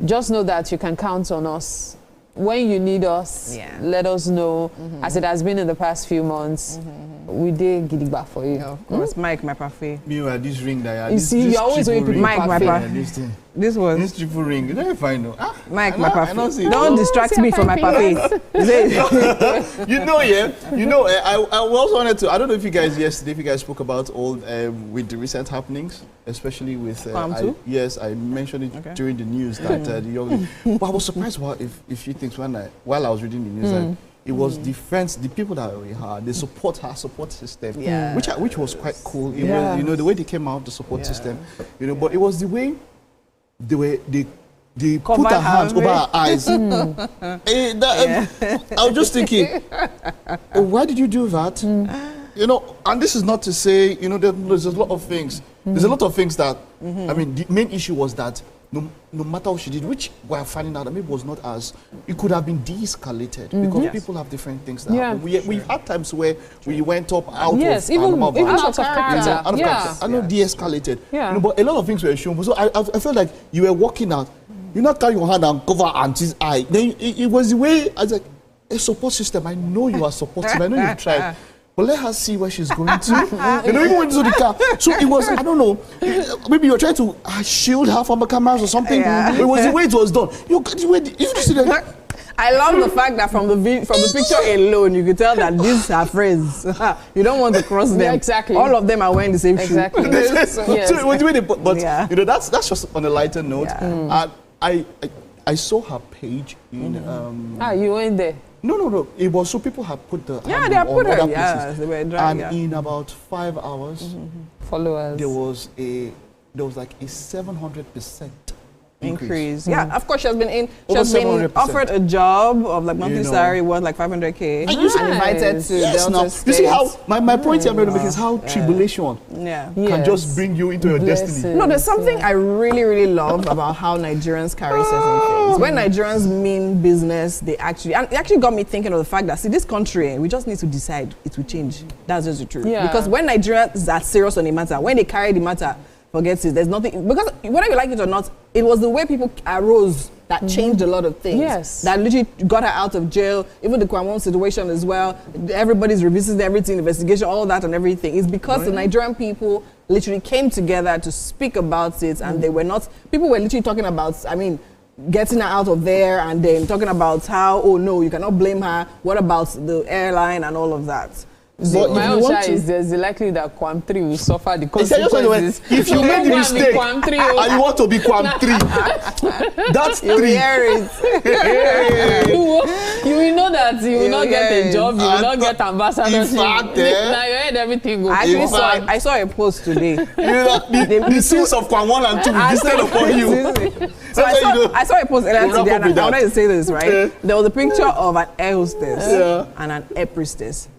Speaker 7: just know that you can count on us. When you need us, let us know. As it has been in the past few months, we did get it back for you.
Speaker 2: Of course, Mike, my parfait.
Speaker 1: Meanwhile, this ring that
Speaker 7: you see, you always wait people
Speaker 2: Mike, my parfait. This was
Speaker 1: this triple ring. You know if I know.
Speaker 2: Mike, my parfait. Don't distract me from my parfait.
Speaker 1: You know, I also wanted to. I don't know if you guys spoke about all with the recent happenings, especially with. Yes, I mentioned it during the news that the young. But I was surprised about a few things while I was reading the news. That it was the people that we had, the support system, which was quite cool. It was, the way they came out, the support system, but it was the way they put their hands over our eyes. I was just thinking, why did you do that? And this is not to say, there's a lot of things. There's a lot of things that, I mean, the main issue was that no matter what she did, which we're finding out, maybe was not as, it could have been de-escalated because people have different things that happen. We've had times where we went up out of
Speaker 7: even out of character.
Speaker 1: I know de-escalated. But a lot of things were shown. So I felt like you were walking out, you not carry your hand and cover auntie's eye. Then it was the way, I was like, a support system. I know you are supportive. I know you've tried. But let her see where she's going to. Even went into the car. So it was, I don't know, maybe you were trying to shield her from the cameras or something. It was the way it was done. You see that?
Speaker 2: I love the fact that from the picture alone, you could tell that these are friends. You don't want to cross them.
Speaker 7: Exactly.
Speaker 2: All of them are wearing the same shoe.
Speaker 1: So it was the way that's just on a lighter note. I saw her page in.
Speaker 7: You went there.
Speaker 1: No. It was so people have put the
Speaker 2: they have put her. They were
Speaker 1: and in about 5 hours,
Speaker 7: followers.
Speaker 1: There was like a 700% increase.
Speaker 2: Yeah, of course she has been offered a job of like monthly salary worth like 500K and invited to Delta State.
Speaker 1: You see how my point here I'm going to make is how tribulation can just bring you into your destiny.
Speaker 2: No, there's something I really, really love about how Nigerians carry certain things. When Nigerians mean business, it actually got me thinking of the fact that, see, this country, we just need to decide it will change. That's just the truth. Because when Nigerians are serious on a matter, when they carry the matter, forget it. There's nothing, because whether you like it or not, it was the way people arose that changed a lot of things.
Speaker 7: Yes.
Speaker 2: That literally got her out of jail. Even the Kwamon situation as well. Everybody's revisiting everything, investigation, all that and everything. It's because the Nigerian people literally came together to speak about it, and people were literally talking about, getting her out of there, and then talking about how, oh no, you cannot blame her. What about the airline and all of that?
Speaker 7: So my own share is there's the likely that Quam 3 will suffer the consequences.
Speaker 1: If you make the mistake and you want to be Quam 3, that's 3.
Speaker 7: You will know that you will not get a job, you will not get ambassadorship. Now you heard everything go.
Speaker 2: I saw a post today.
Speaker 1: The sins of Quam 1 and 2 will descend upon you.
Speaker 2: So I saw a post earlier today, and I wanted to say this, right? There was a picture of an air hostess and an air priestess.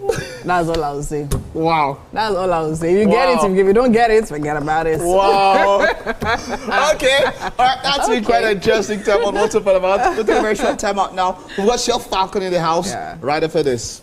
Speaker 2: That's all I was saying.
Speaker 1: Wow.
Speaker 2: That's all I was saying. You get it. If you don't get it, forget about it.
Speaker 1: Wow. Okay. All right. That's been quite an interesting time on What's Up and About. We'll take a very short time out now. We've got Chef Falcon in the house right after this.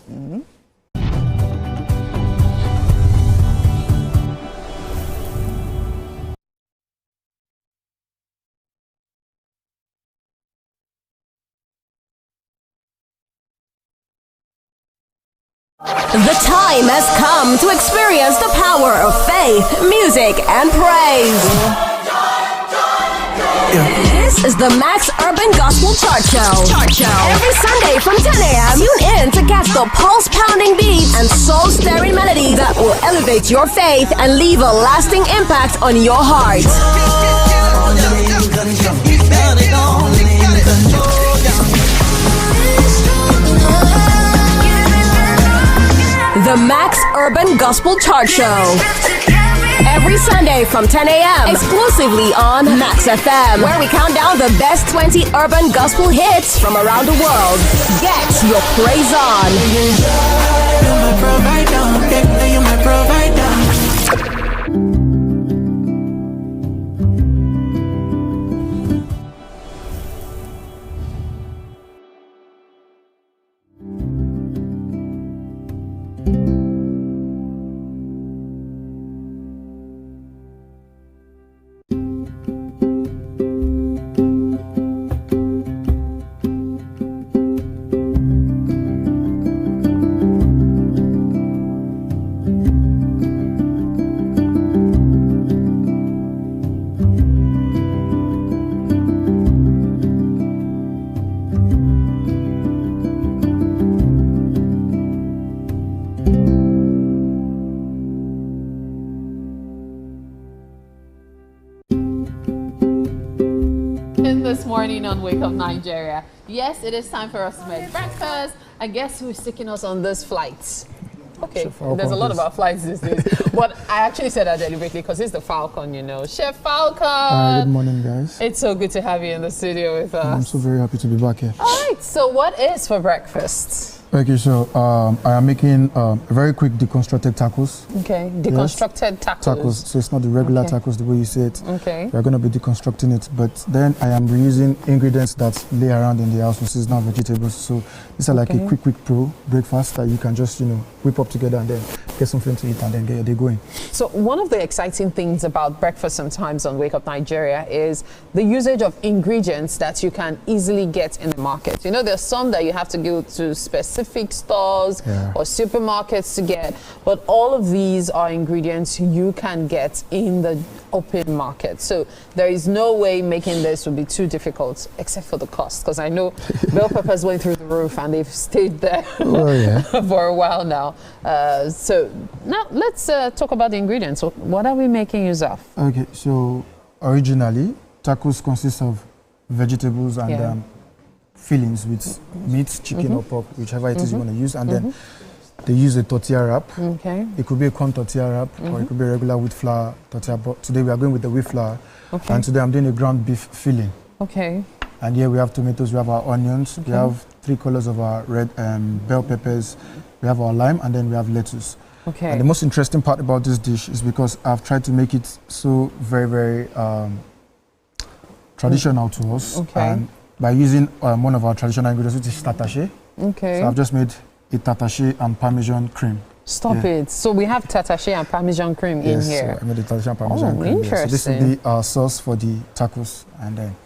Speaker 17: The time has come to experience the power of faith, music, and praise. This This is the Max Urban Gospel Chart Show. Every Sunday from 10 a.m. Tune in to catch the pulse-pounding beats and soul-stirring melodies that will elevate your faith and leave a lasting impact on your heart. The Max Urban Gospel Chart Show. Every Sunday from 10 a.m. exclusively on Max FM, where we count down the best 20 urban gospel hits from around the world. Get your praise on.
Speaker 3: You're my provider. You're my provider.
Speaker 7: This morning on Wake Up Nigeria. Yes, it is time for us to make breakfast. And guess who's taking us on this flight? Okay, there's a lot about flights these days. But I actually said that deliberately because it's the Falcon, you know. Chef Falcon!
Speaker 18: Good morning, guys.
Speaker 7: It's so good to have you in the studio with us.
Speaker 18: I'm so very happy to be back here.
Speaker 7: All right, so what is for breakfast?
Speaker 18: Okay, so I am making very quick deconstructed tacos.
Speaker 7: Okay, deconstructed tacos.
Speaker 18: Tacos, so it's not the regular tacos the way you say it.
Speaker 7: Okay.
Speaker 18: We're going to be deconstructing it, but then I am reusing ingredients that lay around in the house, which is not vegetables. So these are like a quick pro breakfast that you can just, whip up together and then get something to eat and then get your day going.
Speaker 7: So one of the exciting things about breakfast sometimes on Wake Up Nigeria is the usage of ingredients that you can easily get in the market. You know, there's some that you have to go to specific stores or supermarkets to get, but all of these are ingredients you can get in the open market. So there is no way making this would be too difficult, except for the cost, because I know bell peppers went through the roof and they've stayed there for a while now. So now let's talk about the ingredients. So what are we making use of?
Speaker 18: Okay, so originally tacos consist of vegetables and fillings with meat, chicken or pork, whichever it is you want to use, and then they use a tortilla wrap. Okay. It could be a corn tortilla wrap or it could be a regular wheat flour tortilla, but today we are going with the wheat flour. Okay. And today I'm doing a ground beef filling. Okay. And here we have tomatoes, we have our onions, we have 3 colors of our red bell peppers, we have our lime, and then we have lettuce. Okay. And the most interesting part about this dish is because I've tried to make it so very, very traditional to us. Okay. And by using one of our traditional ingredients, which is tatache. Okay. So I've just made a tatache and parmesan cream.
Speaker 7: Stop it. So we have tatache and parmesan cream in here.
Speaker 18: So I made the tatache and parmesan cream.
Speaker 7: Interesting.
Speaker 18: So this will be our sauce for the tacos. And then,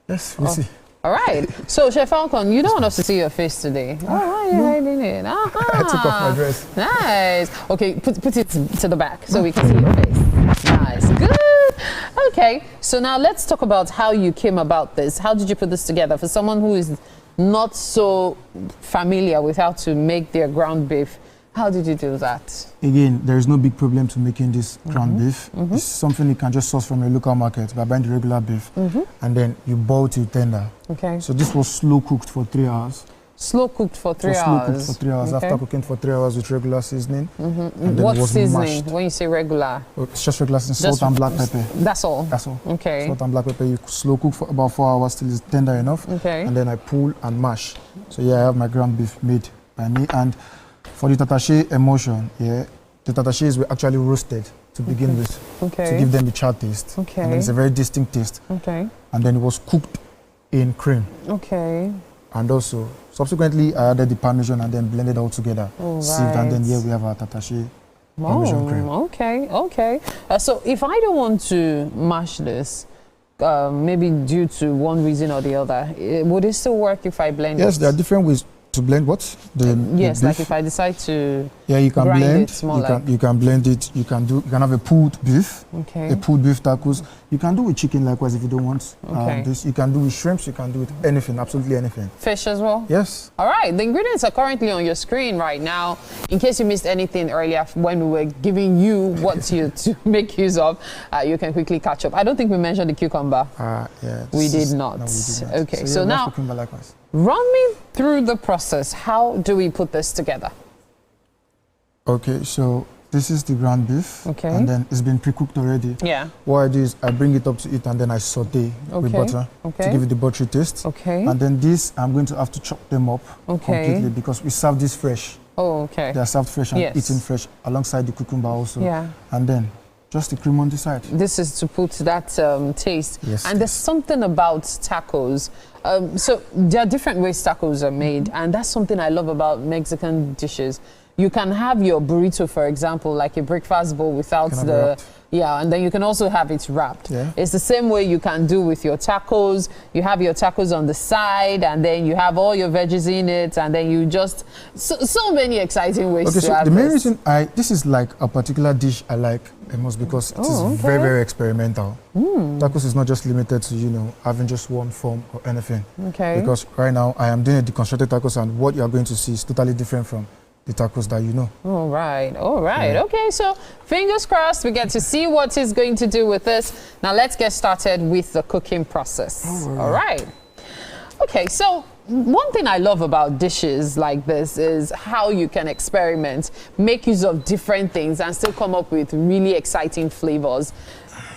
Speaker 18: yes, we'll see.
Speaker 7: All right. So, Chef Falcon, you don't want us to see your face today. Oh, why are you hiding it?
Speaker 18: I took off my dress.
Speaker 7: Nice. Okay, put it to the back so we can see your face. Nice. Good. Okay. So now let's talk about how you came about this. How did you put this together? For someone who is not so familiar with how to make their ground beef, how did you do that?
Speaker 18: Again, there is no big problem to making this ground beef. It's something you can just source from a local market by buying the regular beef. And then you boil till tender. Okay. So this was slow cooked for 3 hours.
Speaker 7: Slow cooked for 3 hours?
Speaker 18: Slow cooked for 3 hours. Okay. After cooking for 3 hours with regular seasoning. And then
Speaker 7: what
Speaker 18: it was
Speaker 7: seasoning
Speaker 18: mashed.
Speaker 7: when you say regular?
Speaker 18: It's just regular seasoning, salt and black pepper.
Speaker 7: That's all?
Speaker 18: That's all.
Speaker 7: Okay.
Speaker 18: Salt and black pepper. You slow cook for about 4 hours till it's tender enough. Okay. And then I pull and mash. So yeah, I have my ground beef made by me. And for the tatache emulsion, the tataches were actually roasted to begin with, to give them the char taste. Okay. And then it's a very distinct taste. Okay. And then it was cooked in cream. Okay. And also, subsequently, I added the parmesan and then blended all together. Sieved, and then here we have our tatache parmesan cream.
Speaker 7: Okay. So if I don't want to mash this, maybe due to one reason or the other, would it still work if I blend it?
Speaker 18: Yes, there are different ways To blend what?
Speaker 7: Yes,
Speaker 18: the
Speaker 7: like if I decide to
Speaker 18: you can
Speaker 7: grind
Speaker 18: blend
Speaker 7: it smaller.
Speaker 18: you can blend it. You can have a pulled beef.
Speaker 7: Okay.
Speaker 18: A pulled beef tacos. You can do with chicken likewise if you don't want
Speaker 7: Okay.
Speaker 18: this. You can do with shrimps. You can do with anything, absolutely anything.
Speaker 7: Fish as well?
Speaker 18: Yes.
Speaker 7: All right, the ingredients are currently on your screen right now. In case you missed anything earlier when we were giving you what to make use of, you can quickly catch up. I don't think we mentioned the cucumber.
Speaker 18: Yeah.
Speaker 7: We did not.
Speaker 18: No, we did not.
Speaker 7: Okay,
Speaker 18: so
Speaker 7: now
Speaker 18: cucumber likewise.
Speaker 7: Run me through the process. How do we put this together?
Speaker 18: Okay, so this is the ground beef.
Speaker 7: Okay.
Speaker 18: And then it's been pre-cooked already.
Speaker 7: Yeah.
Speaker 18: What I do is I bring it up to it and then I saute with butter to give it the buttery taste.
Speaker 7: Okay.
Speaker 18: And then this, I'm going to have to chop them up completely because we serve this fresh.
Speaker 7: Oh, okay.
Speaker 18: They are served fresh and eaten fresh alongside the cucumber also.
Speaker 7: Yeah.
Speaker 18: And then just the cream on the side.
Speaker 7: This is to put that taste.
Speaker 18: Yes.
Speaker 7: And there's something about tacos. So there are different ways tacos are made, and that's something I love about Mexican dishes. You can have your burrito, for example, like a breakfast bowl without and then you can also have it wrapped.
Speaker 18: Yeah.
Speaker 7: It's the same way you can do with your tacos. You have your tacos on the side, and then you have all your veggies in it, and then you just so many exciting ways to have
Speaker 18: the main
Speaker 7: this.
Speaker 18: reason this is like a particular dish I like most because it is very, very experimental. Tacos is not just limited to having just one form or anything.
Speaker 7: Okay.
Speaker 18: Because right now I am doing a deconstructed tacos, and what you are going to see is totally different from the tacos that you know.
Speaker 7: All right. Okay, so fingers crossed we get to see what he's going to do with this. Now let's get started with the cooking process. All right. Okay, so one thing I love about dishes like this is how you can experiment, make use of different things and still come up with really exciting flavors.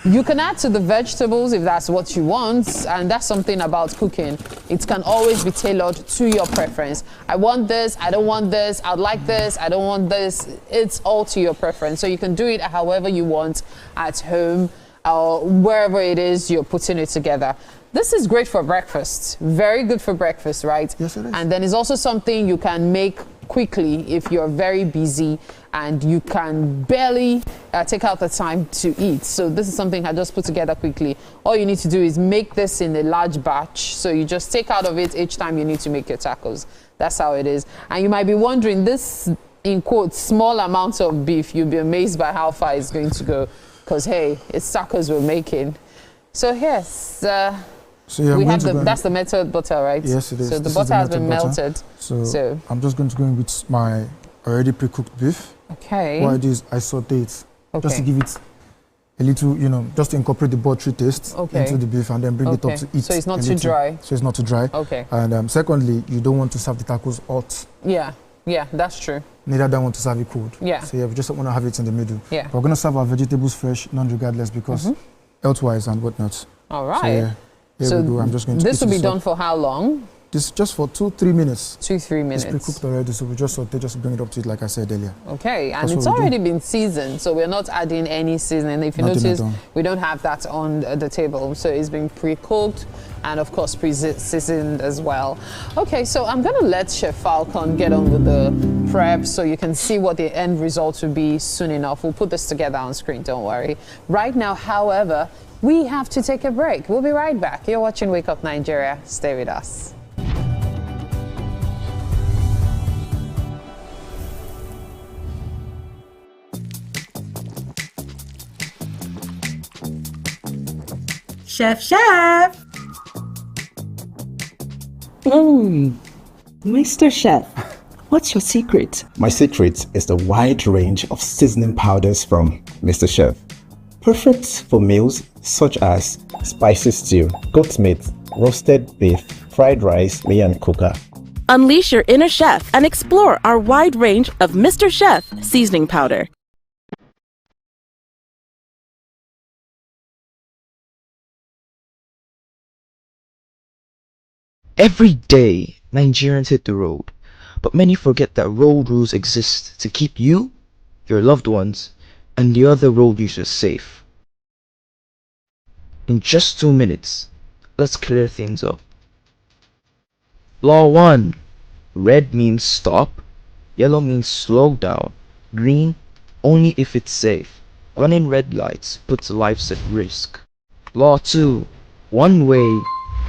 Speaker 7: You can add to the vegetables if that's what you want, and that's something about cooking. It can always be tailored to your preference. I want this, I don't want this, I'd like this, I don't want this. It's all to your preference. So you can do it however you want at home or wherever it is you're putting it together. This is great for breakfast. Very good for breakfast, right?
Speaker 18: Yes, it is.
Speaker 7: And then it's also something you can make quickly if you're very busy and you can barely take out the time to eat. So this is something I just put together quickly. All you need to do is make this in a large batch. So you just take out of it each time you need to make your tacos. That's how it is. And you might be wondering, this, in quotes, small amounts of beef, you'll be amazed by how far it's going to go. Because, hey, it's tacos we're making. So, yes. We have that's the melted butter, right?
Speaker 18: Yes, it is.
Speaker 7: So the butter has been melted.
Speaker 18: So I'm just going to go in with my already pre-cooked beef.
Speaker 7: Okay.
Speaker 18: What I do is I saute it just to give it a little, just to incorporate the buttery taste into the beef and then bring it up to eat.
Speaker 7: So it's not too dry.
Speaker 18: So it's not too dry.
Speaker 7: Okay.
Speaker 18: And secondly, you don't want to serve the tacos hot.
Speaker 7: Yeah, that's true.
Speaker 18: Neither do I want to serve it cold.
Speaker 7: Yeah.
Speaker 18: So we just want to have it in the middle.
Speaker 7: Yeah.
Speaker 18: But we're going to serve our vegetables fresh, non-regardless, because health-wise and whatnot.
Speaker 7: All right.
Speaker 18: So here we go. I'm just going to
Speaker 7: this will be done for how long?
Speaker 18: This is just for 2-3 minutes.
Speaker 7: 2-3 minutes.
Speaker 18: It's pre-cooked already, so we just saute, just bring it up to it like I said earlier.
Speaker 7: Okay, and it's already been seasoned, so we're not adding any seasoning. If you notice, we don't have that on the table. So it's been pre-cooked and of course pre-seasoned as well. Okay, so I'm gonna let Chef Falcon get on with the prep so you can see what the end result will be soon enough. We'll put this together on screen, don't worry. Right now, however, we have to take a break. We'll be right back. You're watching Wake Up Nigeria. Stay with us.
Speaker 19: Chef! Mr. Chef, what's your secret?
Speaker 20: My secret is the wide range of seasoning powders from Mr. Chef. Perfect for meals such as spicy stew, goat meat, roasted beef, fried rice, and kuka.
Speaker 21: Unleash your inner chef and explore our wide range of Mr. Chef seasoning powder.
Speaker 22: Every day, Nigerians hit the road, but many forget that road rules exist to keep you, your loved ones, and the other road users safe. In just 2 minutes, let's clear things up. Law 1. Red means stop, yellow means slow down, green only if it's safe. Running red lights puts lives at risk. Law 2. One way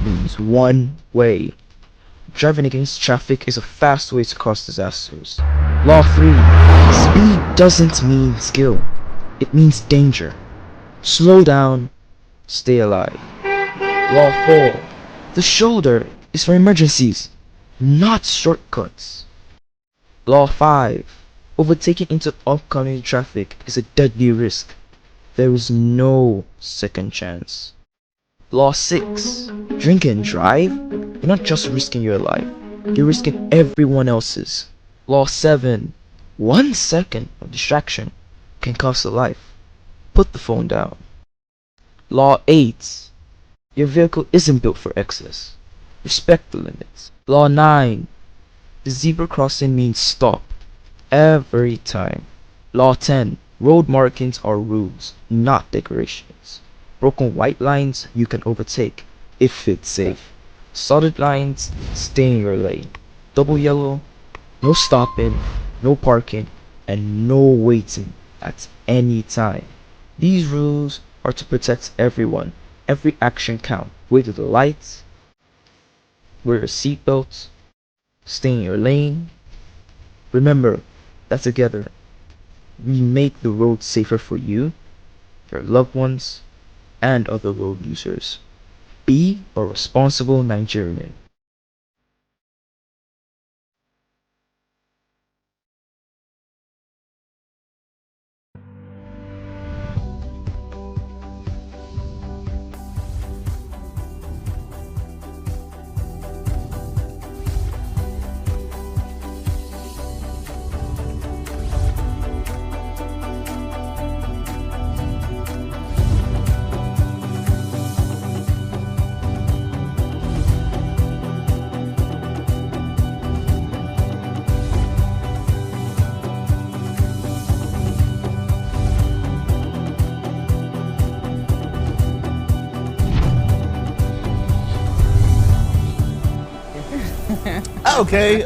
Speaker 22: means one way. Driving against traffic is a fast way to cause disasters. Law 3. Speed doesn't mean skill. It means danger. Slow down, stay alive. Law 4. The shoulder is for emergencies, not shortcuts. Law 5. Overtaking into oncoming traffic is a deadly risk. There is no second chance. Law 6. Drink and drive? You're not just risking your life, you're risking everyone else's. Law 7. 1 second of distraction can cost a life. Put the phone down. Law 8. Your vehicle isn't built for excess. Respect the limits. Law 9. The zebra crossing means stop. Every time. Law 10. Road markings are rules, not decorations. Broken white lines you can overtake, if it's safe. Solid lines, stay in your lane. Double yellow, no stopping, no parking, and no waiting at any time. These rules are to protect everyone. Every action counts. Wait at the lights, wear your seatbelt, stay in your lane. Remember that together, we make the road safer for you, your loved ones, and other road users. Be a responsible Nigerian.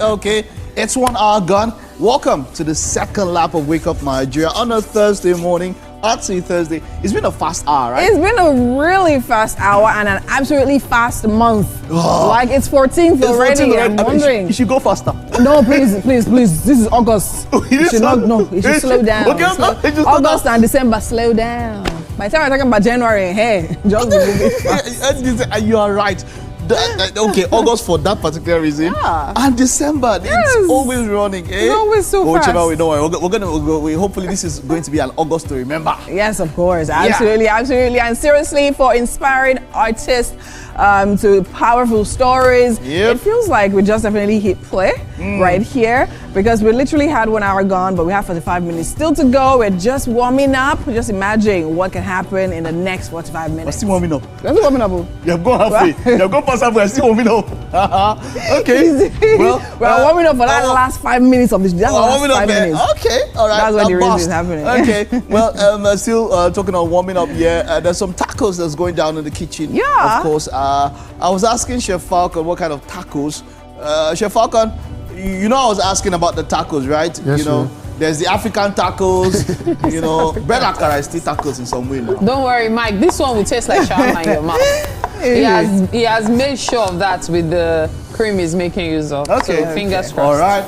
Speaker 1: Okay. It's 1 hour gone. Welcome to the second lap of Wake Up Nigeria on a Thursday morning. Artsy Thursday. It's been a fast hour, right?
Speaker 2: It's been a really fast hour and an absolutely fast month. Like it's 14th already. I'm wondering.
Speaker 1: You should go faster.
Speaker 2: No, please. This is August. You should not. No, you should slow down.
Speaker 1: Okay,
Speaker 2: August and December, slow down. By the time we're talking about January, hey, just be fast.
Speaker 1: You are right. Okay, August for that particular reason.
Speaker 2: Yeah.
Speaker 1: And December, it's always running. Eh?
Speaker 2: It's always so fast.
Speaker 1: Whichever we know, hopefully this is going to be an August to remember.
Speaker 2: Yes, of course. Absolutely. And seriously, for inspiring artists to powerful stories, it feels like we just definitely hit play right here because we literally had 1 hour gone, but we have 45 minutes still to go. We're just warming up. Just imagine what can happen in the next 45 minutes.
Speaker 1: We're still warming up.
Speaker 2: We're still warming up.
Speaker 1: You have gone halfway. You have gone past halfway. We're still warming up. Okay.
Speaker 2: Well, we're warming up for that last 5 minutes of this. That's the last 5 minutes.
Speaker 1: Okay. All right.
Speaker 2: That's what the reason is happening.
Speaker 1: Okay. Well, still talking on warming up. Yeah. There's some tacos that's going down in the kitchen.
Speaker 2: Yeah.
Speaker 1: Of course. I was asking Chef Falcon what kind of tacos. Chef Falcon, you know I was asking about the tacos, right?
Speaker 18: Yes,
Speaker 1: you know, there's the African tacos. You know, bread akara is still tacos in some way now.
Speaker 7: Don't worry, Mike. This one will taste like shawarma in your mouth. He has made sure of that with the cream he's making use of.
Speaker 1: Okay.
Speaker 7: So fingers crossed.
Speaker 1: All right.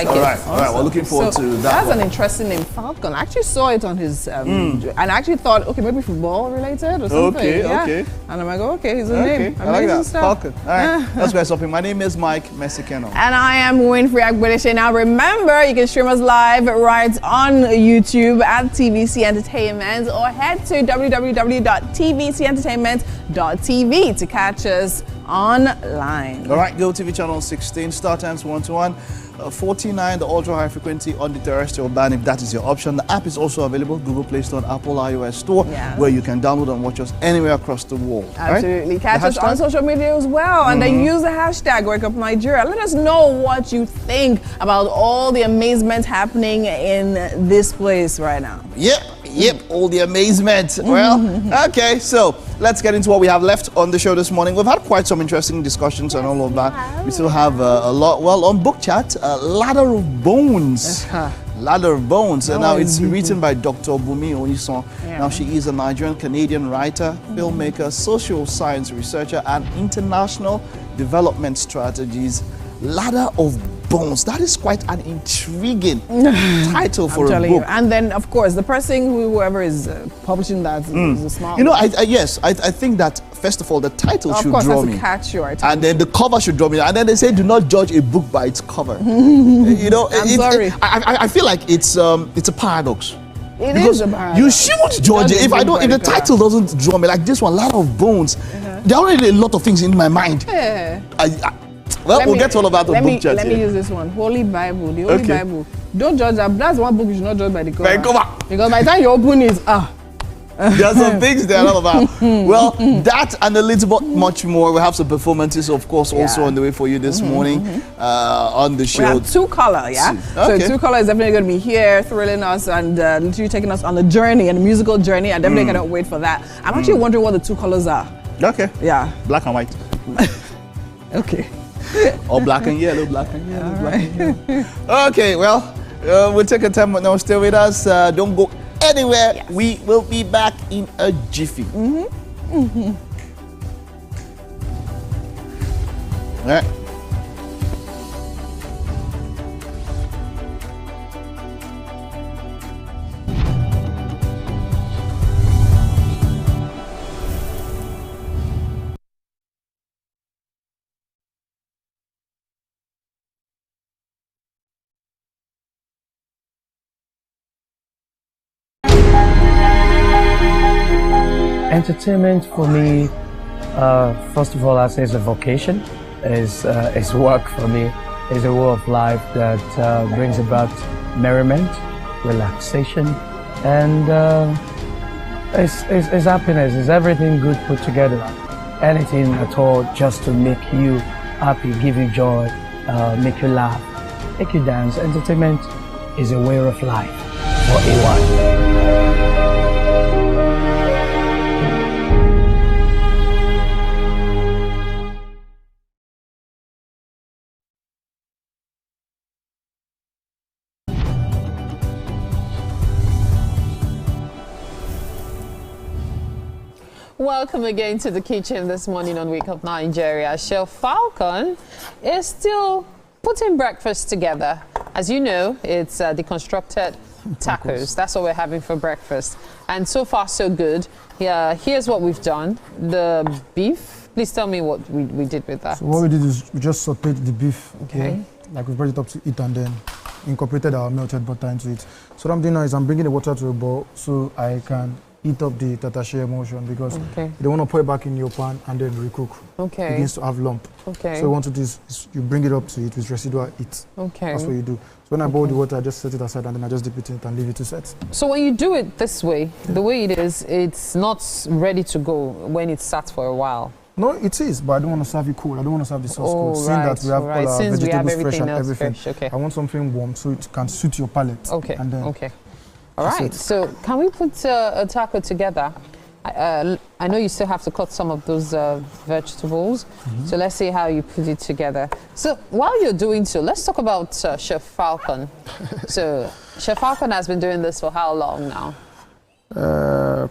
Speaker 2: Awesome.
Speaker 1: We're looking forward to that.
Speaker 2: That's
Speaker 1: one.
Speaker 2: an interesting name, Falcon. I actually saw it on his, and I actually thought, okay, maybe football related or something.
Speaker 1: Okay.
Speaker 2: And I'm like, okay, he's a name.
Speaker 1: I like that.
Speaker 2: Stuff.
Speaker 1: Falcon. All right. Let's go shopping. My name is Mike Mesikeno.
Speaker 2: And I am Winfrey Agbedeshe. Now remember, you can stream us live right on YouTube at TVC Entertainment or head to www.tvcentertainment.tv to catch us online.
Speaker 1: All right, GOTV channel 16, StarTimes 121, 49, the ultra high frequency on the terrestrial band, if that is your option. The app is also available, Google Play Store and Apple iOS Store, where you can download and watch us anywhere across the world.
Speaker 2: Absolutely. Right? Catch us on social media as well, and then use the hashtag #WakeUpNigeria. Let us know what you think about all the amazement happening in this place right now.
Speaker 1: Yep, all the amazement. Well, okay, so let's get into what we have left on the show this morning. We've had quite some interesting discussions and all of that. We still have a lot. Well, on Book Chat, Ladder of Bones. Ladder of Bones. Now, it's written by Dr. Bumi Onison. Now, she is a Nigerian-Canadian writer, filmmaker, social science researcher, and international development strategies Ladder of Bones. That is quite an intriguing title for a book.
Speaker 16: You. And then, of course, the person, whoever is publishing that is a smart.
Speaker 1: You know, I think that, first of all, the title should draw me.
Speaker 16: Catch your attention.
Speaker 1: And then the cover should draw me. And then they say, do not judge a book by its cover. You know, I feel like it's a paradox.
Speaker 16: It is a paradox.
Speaker 1: You shouldn't judge it. If the title doesn't draw me, like this one, Ladder of Bones, there are already a lot of things in my mind.
Speaker 16: Yeah.
Speaker 1: We'll get all of that on book chat.
Speaker 16: Let me use this one. Holy Bible. The Holy Bible. Don't judge that. That's one book you should not judge by the cover. Because by the time you open it,
Speaker 1: there are some things there all about. Well, that and a little bit much more. We have some performances, of course, also on the way for you this morning on the show.
Speaker 16: We have Two Color, So Two Color is definitely going to be here, thrilling us and literally taking us on a journey, and a musical journey. I definitely cannot wait for that. I'm actually wondering what the two colors are.
Speaker 1: Okay.
Speaker 16: Yeah.
Speaker 1: Black and white.
Speaker 16: Okay.
Speaker 1: Or black and yellow, black and yellow, black and yellow. Okay, well, we'll take a time now. Stay with us. Don't go anywhere. Yes. We will be back in a jiffy. All right.
Speaker 4: Entertainment for me, first of all, I say it's a vocation, it's work for me, it's a way of life that brings about merriment, relaxation, and it's happiness, it's everything good put together. Anything at all just to make you happy, give you joy, make you laugh, make you dance. Entertainment is a way of life for anyone.
Speaker 7: Welcome again to the kitchen this morning on Wake Up Nigeria. Chef Falcon is still putting breakfast together. As you know, it's deconstructed tacos. That's what we're having for breakfast. And so far, so good. Here's what we've done. The beef. Please tell me what we did with that.
Speaker 18: So what we did is we just sauteed the beef. Okay. Like we brought it up to it and then incorporated our melted butter into it. So what I'm doing now is I'm bringing the water to a boil so I can heat up the tatache emulsion, because you don't want to pour it back in your pan and then recook. It begins to have lump. So what you want to do is you bring it up to it with residual heat. That's what you do. So when I boil the water, I just set it aside and then I just dip it in it and leave it to set.
Speaker 7: So when you do it this way, the way it is, it's not ready to go when it's sat for a while.
Speaker 18: No, it is, but I don't want to serve it cold. I don't want to serve the sauce cold. Seeing that we have all our vegetables fresh and everything, I want something warm so it can suit your palate. And then
Speaker 7: all right, so can we put a taco together? I know you still have to cut some of those vegetables, so let's see how you put it together. So while you're doing so, let's talk about Chef Falcon. So Chef Falcon has been doing this for how long now?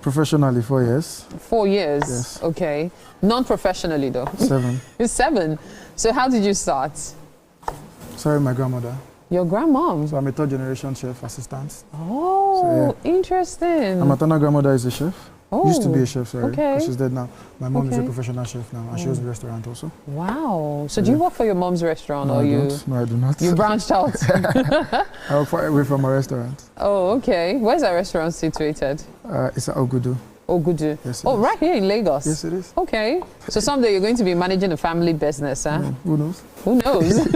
Speaker 18: Professionally, 4 years.
Speaker 7: 4 years?
Speaker 18: Yes.
Speaker 7: Okay. Non-professionally though?
Speaker 18: 7.
Speaker 7: It's 7. So how did you start?
Speaker 18: Sorry, my grandmother.
Speaker 7: Your grandmom?
Speaker 18: So I'm a 3rd generation chef assistant.
Speaker 7: Oh, so, interesting.
Speaker 18: My maternal grandmother is a chef.
Speaker 7: Oh,
Speaker 18: used to be a chef, sorry. But she's dead now. My mom is a professional chef now, and she owns a restaurant also.
Speaker 7: Wow. So do you work for your mom's restaurant,
Speaker 18: No,
Speaker 7: or
Speaker 18: I
Speaker 7: you?
Speaker 18: Don't. No, I do not.
Speaker 7: You branched out.
Speaker 18: I work far away from a restaurant.
Speaker 7: Oh, okay. Where's that restaurant situated?
Speaker 18: It's at Ogudu.
Speaker 7: Ogudu.
Speaker 18: Yes,
Speaker 7: right here in Lagos.
Speaker 18: Yes, it is.
Speaker 7: Okay. So someday you're going to be managing a family business, huh?
Speaker 18: Who knows?
Speaker 7: Who knows?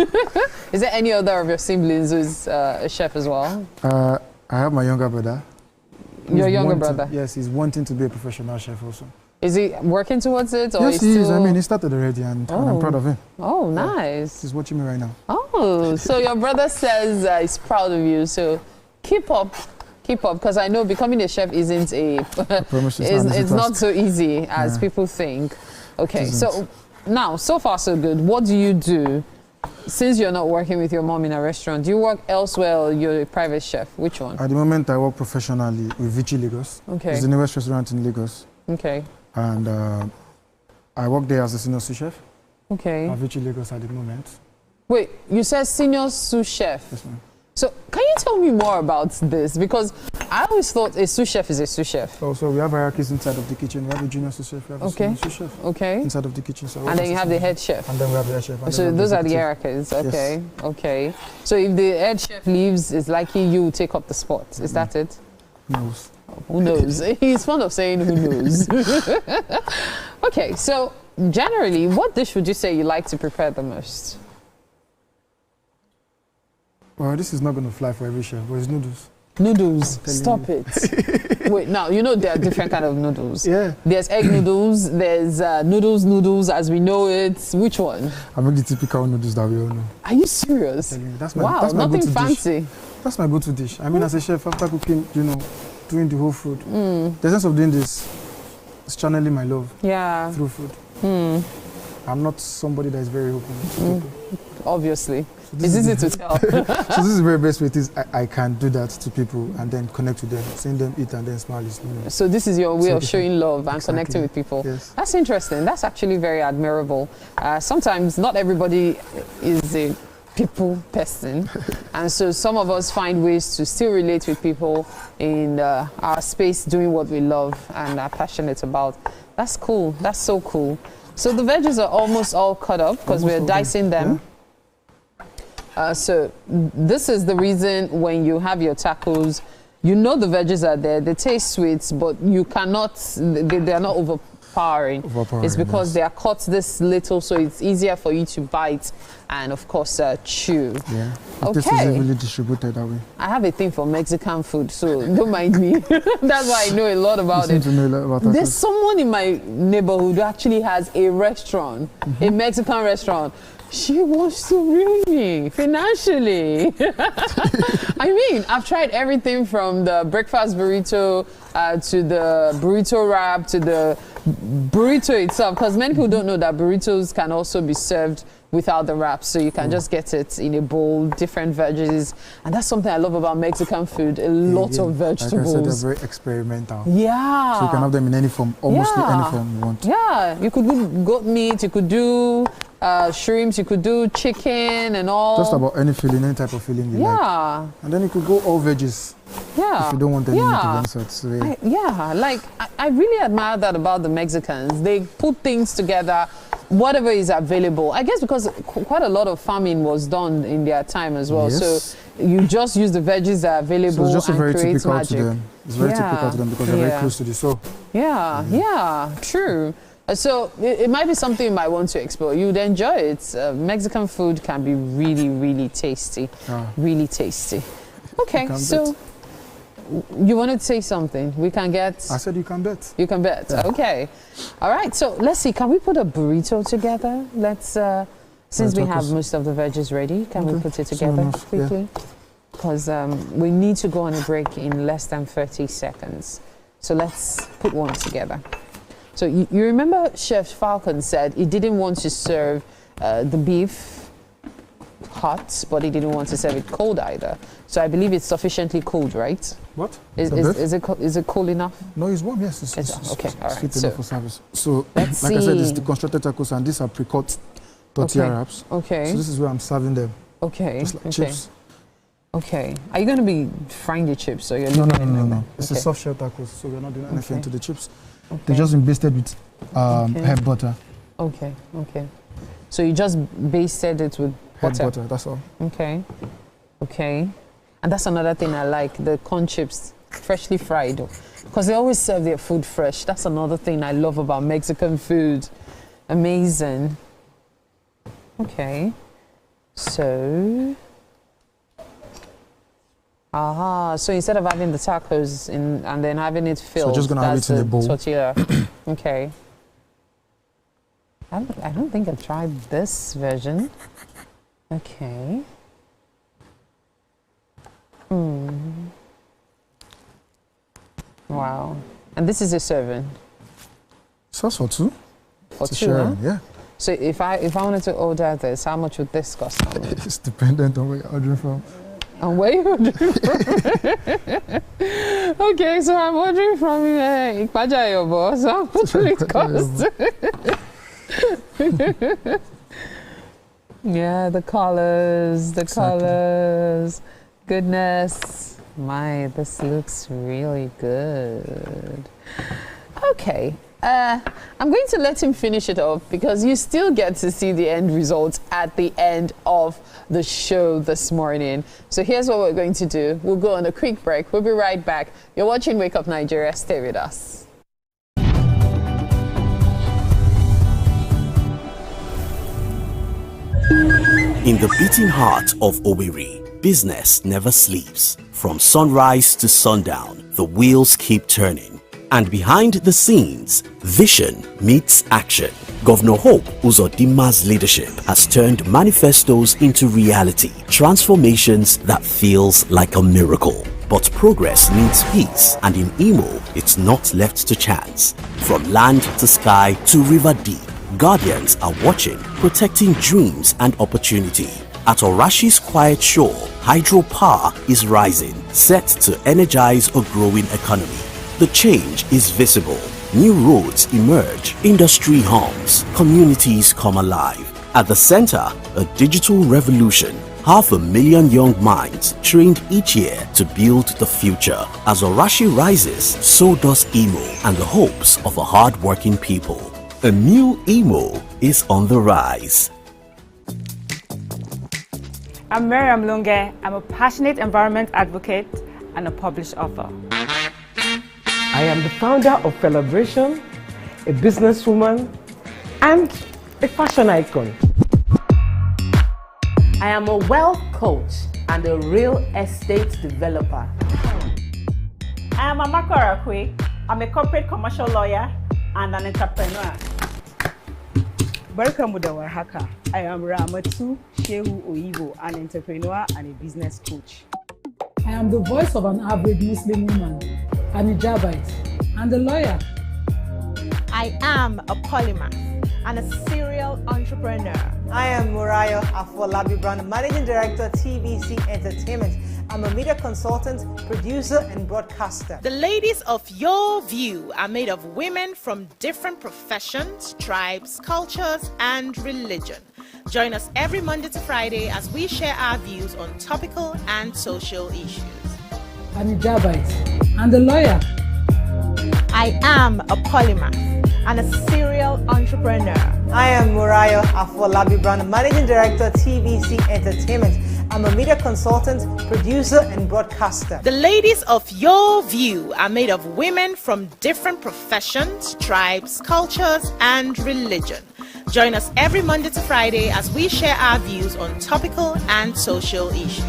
Speaker 7: Is there any other of your siblings who's a chef as well?
Speaker 18: I have my younger brother.
Speaker 7: Your younger brother?
Speaker 18: Yes, he's wanting to be a professional chef also.
Speaker 7: Is he working towards it? Or
Speaker 18: yes, he is. I mean, he started already and I'm proud of him.
Speaker 7: Oh, nice.
Speaker 18: He's watching me right now.
Speaker 7: Oh, so your brother says he's proud of you. So keep up, because I know becoming a chef isn't it's not so easy as people think. Okay, so now, so far so good. What do you do? Since you're not working with your mom in a restaurant, do you work elsewhere or you're a private chef? Which one?
Speaker 18: At the moment, I work professionally with Vichy Lagos.
Speaker 7: Okay.
Speaker 18: It's the newest restaurant in Lagos.
Speaker 7: Okay.
Speaker 18: And I work there as a senior sous chef.
Speaker 7: Okay.
Speaker 18: At Vichy Lagos at the moment.
Speaker 7: Wait, you said senior sous chef.
Speaker 18: Yes, ma'am.
Speaker 7: So can you tell me more about this? Because I always thought a sous chef is a sous chef.
Speaker 18: Oh, so we have hierarchies inside of the kitchen. We have a junior sous chef, we have a senior sous chef.
Speaker 7: Okay.
Speaker 18: Inside of the kitchen. So
Speaker 7: and then you have the head chef.
Speaker 18: And then we have the head chef.
Speaker 7: So those are the hierarchies. Okay.
Speaker 18: Yes.
Speaker 7: Okay. So if the head chef leaves, it's likely you take up the spot. Is that it?
Speaker 18: Knows.
Speaker 7: Who knows? He's fond of saying who knows. Okay. So generally, what dish would you say you like to prepare the most?
Speaker 18: Well, this is not going to fly for every chef, but it's noodles.
Speaker 7: Noodles. Stop it. Wait, now, you know there are different kind of noodles.
Speaker 18: Yeah.
Speaker 7: There's egg noodles, there's noodles as we know it. Which one?
Speaker 18: I make the typical noodles that we all know.
Speaker 7: Are you serious?
Speaker 18: That's
Speaker 7: wow, nothing fancy.
Speaker 18: That's my go-to dish. I mean, as a chef, after cooking, you know, doing the whole food, the sense of doing this is channeling my love through food. I'm not somebody that is very open to people.
Speaker 7: Obviously. So it's easy to tell.
Speaker 18: So this is the very best way it is. I can do that to people and then connect with them, seeing them eat and then smile.
Speaker 7: So this is your way of showing love and connecting with people.
Speaker 18: Yes.
Speaker 7: That's interesting. That's actually very admirable. Sometimes not everybody is a people person, and so some of us find ways to still relate with people in our space, doing what we love and are passionate about. That's cool. That's so cool. So the veggies are almost all cut up because we're dicing them. Yeah. So this is the reason when you have your tacos, you know the veggies are there. They taste sweet, but you cannot, they are not overpowering. It's because they are cut this little, so it's easier for you to bite and, of course, chew.
Speaker 18: Yeah.
Speaker 7: Okay.
Speaker 18: This is really distributed that way.
Speaker 7: I have a thing for Mexican food, so don't mind me. That's why I know a lot about it. There's someone in my neighborhood who actually has a restaurant, a Mexican restaurant. She wants to ruin me financially. I mean, I've tried everything from the breakfast burrito to the burrito wrap to the burrito itself, because many people don't know that burritos can also be served without the wrap, so you can just get it in a bowl, different veggies, and that's something I love about Mexican food, a lot of vegetables.
Speaker 18: Like I said, they're very experimental.
Speaker 7: Yeah.
Speaker 18: So you can have them in any form, almost any form you want.
Speaker 7: Yeah, you could do goat meat, you could do shrimps, you could do chicken and all.
Speaker 18: Just about any filling, any type of filling you like. And then you could go all veggies.
Speaker 7: Yeah.
Speaker 18: If you don't want any meat of any sort. So
Speaker 7: I really admire that about the Mexicans. They put things together, whatever is available. I guess because quite a lot of farming was done in their time as well.
Speaker 18: Yes.
Speaker 7: So you just use the veggies that are available
Speaker 18: so it's just
Speaker 7: and
Speaker 18: very
Speaker 7: create
Speaker 18: typical
Speaker 7: magic.
Speaker 18: To them. It's very typical to them because they're very close to the soul.
Speaker 7: Yeah, true. So it might be something you might want to explore. You'd enjoy it. Mexican food can be really, really tasty. Really tasty. Okay, so you wanted to say something? We can get...
Speaker 18: I said you can bet.
Speaker 7: You can bet. Yeah. Okay. All right. So let's see. Can we put a burrito together? Let's... since we have most of the veggies ready, can we put it together quickly? Because we need to go on a break in less than 30 seconds. So let's put one together. So you remember Chef Falcon said he didn't want to serve the beef hot, but he didn't want to serve it cold either. So I believe it's sufficiently cold, right?
Speaker 18: What?
Speaker 7: Is it cold enough?
Speaker 18: No, it's warm, yes. It's
Speaker 7: okay, all right.
Speaker 18: Sweet enough for service. So, like I said, it's deconstructed tacos, and these are pre-cut tortilla wraps.
Speaker 7: Okay.
Speaker 18: So this is where I'm serving them.
Speaker 7: Okay.
Speaker 18: Just like chips.
Speaker 7: Okay. Are you going to be frying the chips? So you're
Speaker 18: No. It's a soft shell tacos, so we're not doing anything to the chips. Okay. They've just been basted with herb butter.
Speaker 7: Okay. So you just basted it with butter?
Speaker 18: Herb butter, that's all.
Speaker 7: Okay. And that's another thing I like, the corn chips, freshly fried. Because they always serve their food fresh. That's another thing I love about Mexican food. Amazing. Okay. So... so instead of having the tacos and then having it filled,
Speaker 18: so just gonna have it in a bowl.
Speaker 7: Tortilla. Okay. I don't think I've tried this version. Okay. Wow. And this is a serving.
Speaker 18: Sauce for two.
Speaker 7: For two,
Speaker 18: sharing, yeah.
Speaker 7: So if I wanted to order this, how much would this cost?
Speaker 18: It's dependent on where you're ordering from.
Speaker 7: And where you ordering from? Okay, so I'm ordering from Ikpajayobo. So how much will it cost? Yeah, the colors, colors. Goodness. My, this looks really good. Okay. I'm going to let him finish it off because you still get to see the end results at the end of the show this morning. So here's what we're going to do. We'll go on a quick break. We'll be right back. You're watching Wake Up Nigeria. Stay with us.
Speaker 15: In the beating heart of Owerri, business never sleeps. From sunrise to sundown, the wheels keep turning. And behind the scenes, vision meets action. Governor Hope Uzodima's leadership has turned manifestos into reality, transformations that feels like a miracle. But progress needs peace, and in Imo, it's not left to chance. From land to sky to river deep, guardians are watching, protecting dreams and opportunity. At Orashi's quiet shore, hydropower is rising, set to energize a growing economy. The change is visible. New roads emerge, industry hums, communities come alive. At the center, a digital revolution. 500,000 young minds trained each year to build the future. As Orashi rises, so does Imo and the hopes of a hard-working people. A new Imo is on the rise.
Speaker 5: I'm Miriam Lunge. I'm a passionate environment advocate and a published author.
Speaker 6: I am the founder of Celebration, a businesswoman, and a fashion icon.
Speaker 23: I am a wealth coach and a real estate developer.
Speaker 5: I am Amako Arakwe. I'm a corporate commercial lawyer and an entrepreneur.
Speaker 24: Barkamu da warhaka. I am Ramatu Shehu Oyibo, an entrepreneur and a business coach.
Speaker 25: I am the voice of an average Muslim woman, an hijabite, and a lawyer.
Speaker 26: I am a polymath and a serial entrepreneur.
Speaker 27: I am Murayo Afolabi Brown, Managing Director, TVC Entertainment. I'm a media consultant, producer, and broadcaster.
Speaker 21: The ladies of your view are made of women from different professions, tribes, cultures, and religion. Join us every Monday to Friday as we share our views on topical and social issues.
Speaker 25: An hijabite and a lawyer.
Speaker 26: I am a polymath and a serial entrepreneur.
Speaker 27: I am Murayo Afolabi Brown, Managing Director, TVC Entertainment. I'm a media consultant, producer, and broadcaster.
Speaker 21: The ladies of your view are made of women from different professions, tribes, cultures, and religion. Join us every Monday to Friday as we share our views on topical and social issues.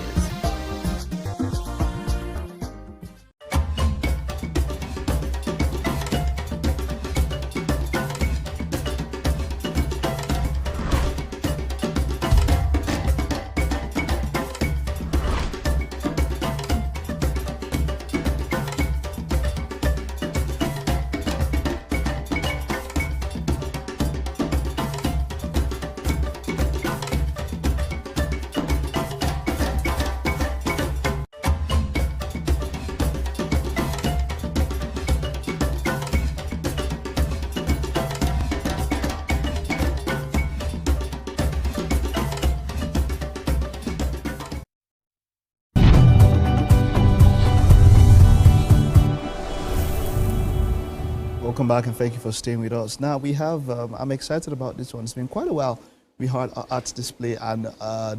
Speaker 1: Welcome back and thank you for staying with us. Now we have, I'm excited about this one. It's been quite a while we had our art display and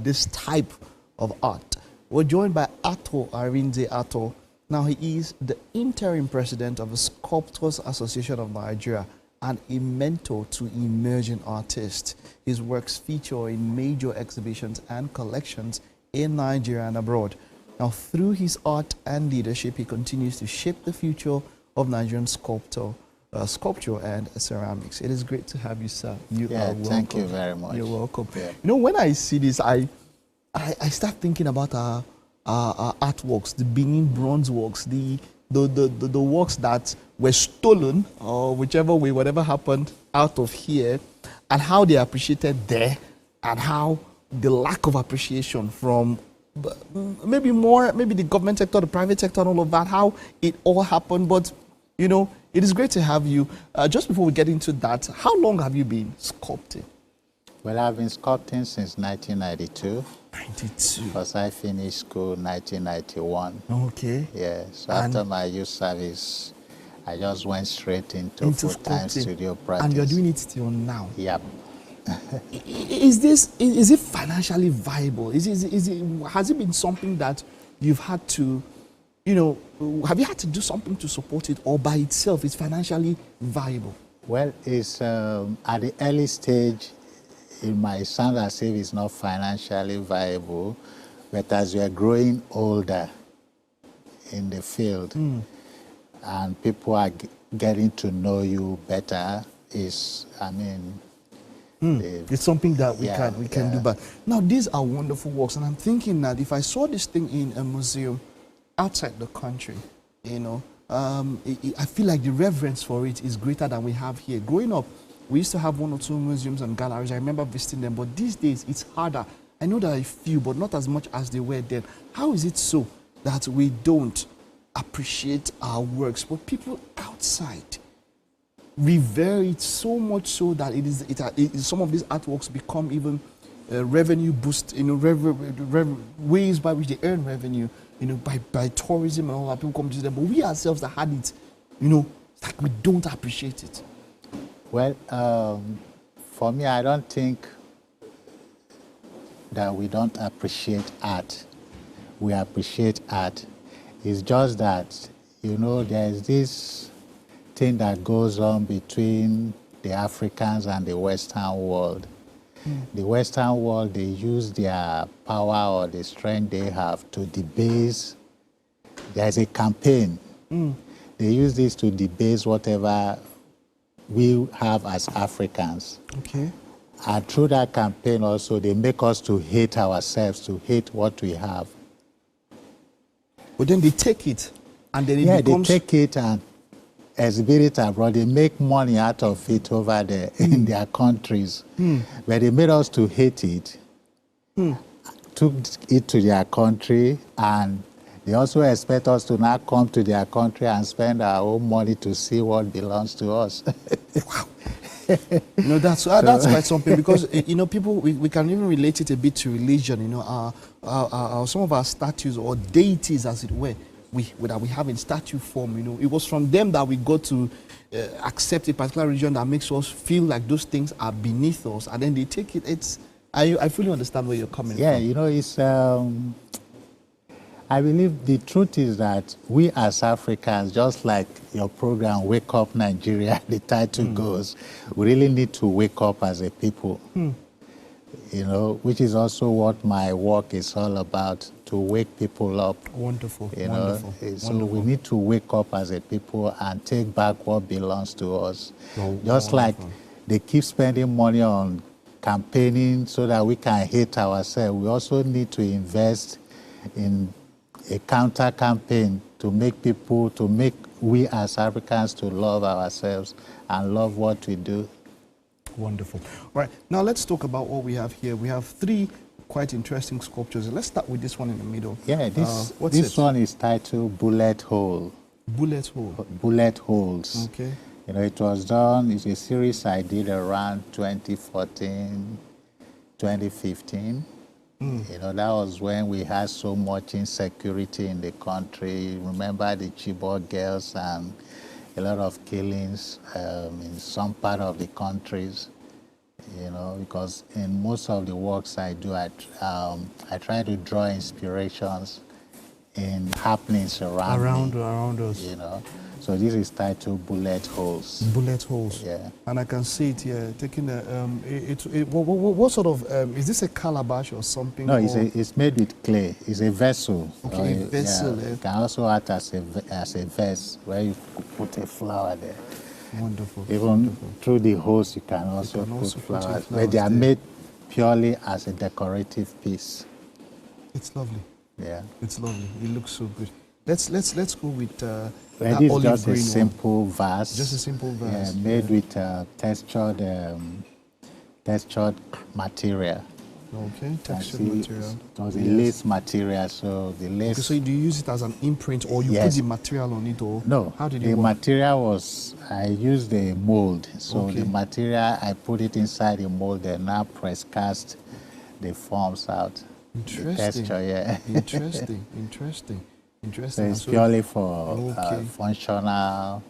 Speaker 1: this type of art. We're joined by Ato Arinze Ato. Now he is the interim president of the Sculptors Association of Nigeria and a mentor to emerging artists. His works feature in major exhibitions and collections in Nigeria and abroad. Now through his art and leadership, he continues to shape the future of Nigerian sculpture and ceramics. It is great to have you, sir. You are welcome.
Speaker 28: Thank you very much.
Speaker 1: You're welcome.
Speaker 28: Yeah.
Speaker 1: You know, when I see this, I start thinking about our artworks, the Benin bronze works, the works that were stolen or whichever way, whatever happened out of here, and how they are appreciated there, and how the lack of appreciation from maybe the government sector, the private sector, and all of that, how it all happened. But you know, it is great to have you. Just before we get into that, how long have you been sculpting?
Speaker 8: Well, I've been sculpting since 1992.
Speaker 1: 92.
Speaker 8: Because I finished school 1991.
Speaker 1: Okay.
Speaker 8: Yeah. So after my youth service, I just went straight into full-time studio practice.
Speaker 1: And you're doing it till now.
Speaker 8: Yep.
Speaker 1: Is it financially viable? Has it been something that you've had to, have you had to do something to support it, or by itself it's financially viable?
Speaker 8: Well, it's at the early stage, it might sound as if it's not financially viable, but as you are growing older in the field and people are getting to know you better, it's
Speaker 1: something that we can do. But now these are wonderful works, and I'm thinking that if I saw this thing in a museum outside the country, I feel like the reverence for it is greater than we have here. Growing up, we used to have 1 or 2 museums and galleries. I remember visiting them, but these days it's harder. I know there are a few, but not as much as they were then. How is it so that we don't appreciate our works, but people outside revere it so much so that some of these artworks become even revenue boost, ways by which they earn revenue, by tourism and all that. People come to them, but we ourselves that had it, it's like we don't appreciate it.
Speaker 8: Well, for me, I don't think that we don't appreciate art. We appreciate art. It's just that, there's this thing that goes on between the Africans and the Western world. The Western world, they use their power or the strength they have to debase. There's a campaign. They use this to debase whatever we have as Africans.
Speaker 1: Okay.
Speaker 8: And through that campaign also, they make us to hate ourselves, to hate what we have.
Speaker 1: But then they take it, and then it becomes...
Speaker 8: they take it and exhibit it abroad. They make money out of it over there in their countries. But they made us to hate it, took it to their country, and they also expect us to now come to their country and spend our own money to see what belongs to us.
Speaker 1: Wow. That's quite something, because people, we can even relate it a bit to religion. Some of our statues or deities, as it were, that we have in statue form. It was from them that we got to accept a particular religion that makes us feel like those things are beneath us, and then they take it. I fully understand where you're coming from.
Speaker 8: Yeah, it's. I believe the truth is that we as Africans, just like your program, Wake Up Nigeria, the title goes, we really need to wake up as a people, which is also what my work is all about, to wake people up.
Speaker 1: Wonderful,
Speaker 8: wonderful. So
Speaker 1: wonderful.
Speaker 8: we need to wake up as a people and take back what belongs to us. Just like they keep spending money on campaigning so that we can hate ourselves, we also need to invest in a counter campaign to make we as Africans to love ourselves and love what we do.
Speaker 1: Wonderful. All right, now let's talk about what we have here. We have 3 quite interesting sculptures. Let's start with this one in the middle.
Speaker 8: Yeah, this one is titled Bullet Hole.
Speaker 1: Bullet Hole.
Speaker 8: Bullet Holes.
Speaker 1: Okay.
Speaker 8: It was done, it's a series I did around 2014, 2015. That was when we had so much insecurity in the country. Remember the Chibok girls and a lot of killings in some part of the countries. Because in most of the works I do, I try to draw inspirations in happenings around
Speaker 1: us.
Speaker 8: So this is titled Bullet Holes.
Speaker 1: Bullet Holes.
Speaker 8: Yeah.
Speaker 1: And I can see it here. Taking what sort of is this a calabash or something?
Speaker 8: No, it's made with clay. It's a vessel.
Speaker 1: Okay, a vessel.
Speaker 8: Yeah, it can also act as a vase where you put a flower there.
Speaker 1: Wonderful.
Speaker 8: Even through the holes, you can also put flowers. But they are made purely as a decorative piece.
Speaker 1: It's lovely.
Speaker 8: Yeah.
Speaker 1: It's lovely. It looks so good. Let's go with that
Speaker 8: this
Speaker 1: olive
Speaker 8: just
Speaker 1: green
Speaker 8: a simple vase.
Speaker 1: Just a simple vase.
Speaker 8: Yeah, made with textured material.
Speaker 1: Okay, textured material.
Speaker 8: It was a lace material, so the lace.
Speaker 1: Okay, so do you use it as an imprint, or you put the material on it, or
Speaker 8: no?
Speaker 1: How did
Speaker 8: the
Speaker 1: it work?
Speaker 8: material was, I used the mold. So the material, I put it inside the mold and now press cast the forms out.
Speaker 1: Interesting.
Speaker 8: The texture, yeah.
Speaker 1: Interesting.
Speaker 8: So it's purely for functional,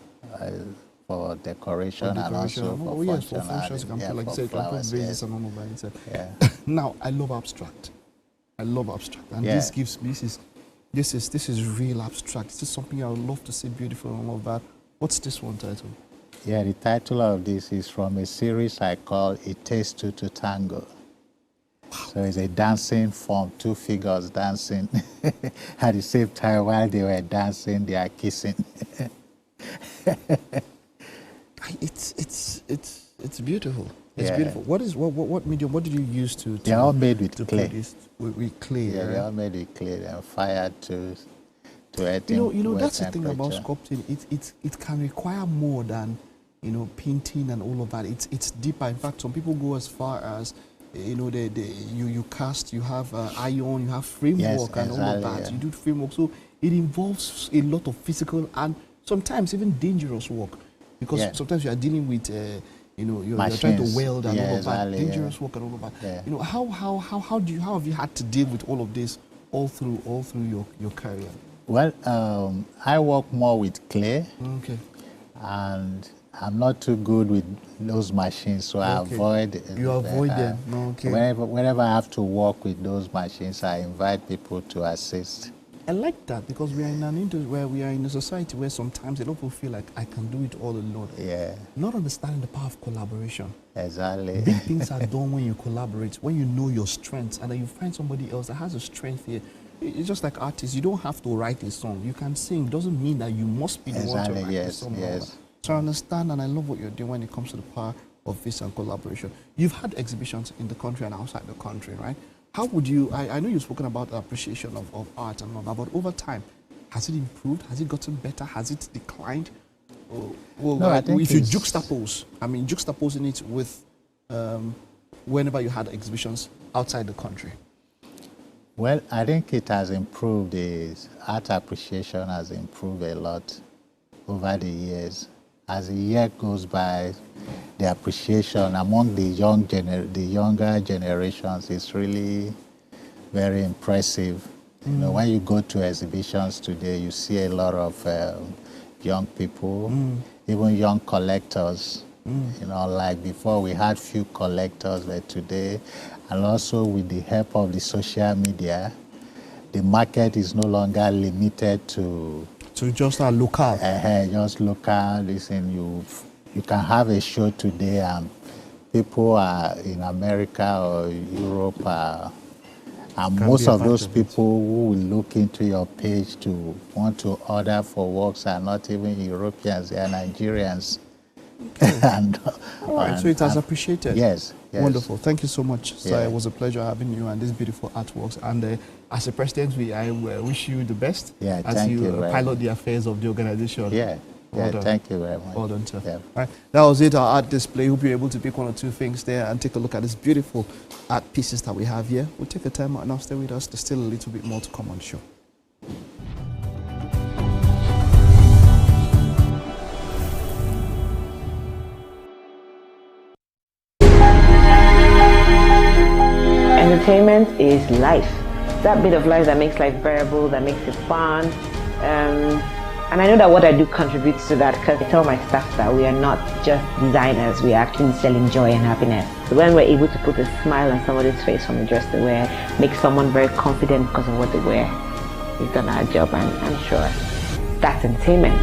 Speaker 8: for decoration, and also for functional.
Speaker 1: Functions. You can put, like you said, you can put vases and all of that inside.
Speaker 8: Yeah.
Speaker 1: Now, I love abstract. And this gives me this is real abstract. This is something I would love to see beautiful and all of that. What's this one title?
Speaker 8: Yeah, the title of this is from a series I call It Takes Two to Tango. So it's a dancing form, two figures dancing at the same time. While they were dancing, they are kissing.
Speaker 1: It's beautiful. It's beautiful. What medium? What did you use to?
Speaker 8: They're all made with clay.
Speaker 1: With clay.
Speaker 8: Yeah, they're all made with clay and fired to it.
Speaker 1: You know that's the thing about sculpting. It can require more than painting and all of that. It's deeper. In fact, some people go as far as you cast, you have iron, you have framework and all of that. You do framework, so it involves a lot of physical and sometimes even dangerous work, because sometimes you are dealing with you're trying to weld and all of that, dangerous work and all of that. How have you had to deal with all of this all through your career?
Speaker 8: Well, I work more with clay.
Speaker 1: Okay.
Speaker 8: And I'm not too good with those machines, so I avoid.
Speaker 1: You avoid them. Okay.
Speaker 8: Whenever I have to work with those machines, I invite people to assist.
Speaker 1: I like that, because we are in a society where sometimes a lot of people feel like I can do it all alone.
Speaker 8: Yeah.
Speaker 1: Not understanding the power of collaboration.
Speaker 8: Exactly.
Speaker 1: Big things are done when you collaborate, when you know your strengths, and then you find somebody else that has a strength here. It's just like artists. You don't have to write a song. You can sing. It doesn't mean that you must be the one to write the song.
Speaker 8: Yes.
Speaker 1: So I understand, and I love what you're doing when it comes to the power of this and collaboration. You've had exhibitions in the country and outside the country, right? How would you, I know you've spoken about the appreciation of art and all that, but over time, has it improved? Has it gotten better? Has it declined? If you juxtaposing it with whenever you had exhibitions outside the country.
Speaker 8: Well, I think it has improved. The art appreciation has improved a lot over the years. As the year goes by, the appreciation among the younger generations is really very impressive. You know, when you go to exhibitions today, you see a lot of young people, even young collectors. You know, like before we had few collectors, but today, and also with the help of the social media, the market is no longer limited to
Speaker 1: just local.
Speaker 8: Just local. Listen, you can have a show today, and people are in America or Europe, and most of those people who will look into your page to want to order for works are not even Europeans; they are Nigerians. Okay.
Speaker 1: All right, so it has appreciated.
Speaker 8: Yes.
Speaker 1: Wonderful. Thank you so much. So it was a pleasure having you and these beautiful artworks. And as a president, I wish you the best as you pilot the affairs of the organization.
Speaker 8: Thank you very much.
Speaker 1: Well done, sir. All right, that was it, our art display. Hope you're able to pick one or two things there and take a look at these beautiful art pieces that we have here. We'll take a time out now. Stay with us. There's still a little bit more to come on the show.
Speaker 9: Entertainment is life. That bit of life that makes life bearable, that makes it fun. And I know that what I do contributes to that, because I tell my staff that we are not just designers, we are actually selling joy and happiness. So when we're able to put a smile on somebody's face from the dress they wear, make someone very confident because of what they wear, we've done our job, and I'm sure that's entertainment.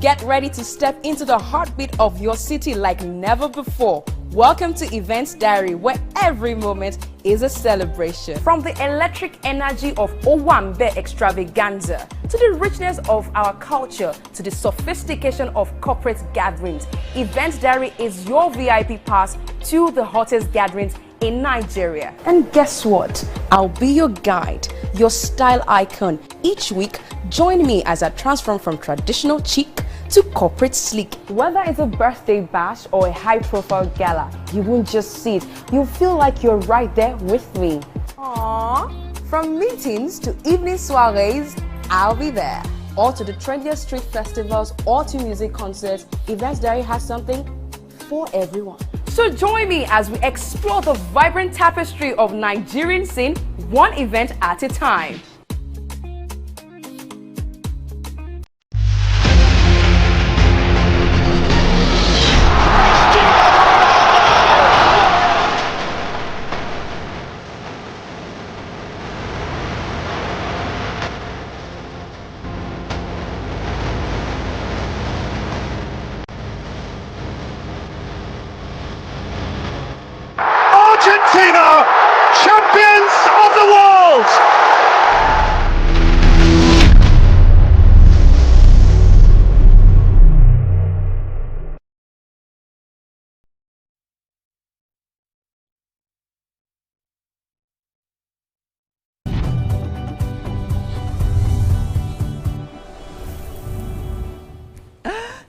Speaker 10: Get ready to step into the heartbeat of your city like never before. Welcome to Events Diary, where every moment is a celebration. From the electric energy of Owambe extravaganza, to the richness of our culture, to the sophistication of corporate gatherings, Events Diary is your VIP pass to the hottest gatherings in Nigeria. And guess what? I'll be your guide, your style icon. Each week, join me as I transform from traditional chic to corporate sleek. Whether it's a birthday bash or a high-profile gala, you won't just sit, you'll feel like you're right there with me. Aww. From meetings to evening soirees, I'll be there. Or to the trendiest street festivals or to music concerts, Events Diary has something for everyone. So join me as we explore the vibrant tapestry of Nigerian scene, one event at a time.
Speaker 3: Argentina, champions of the world!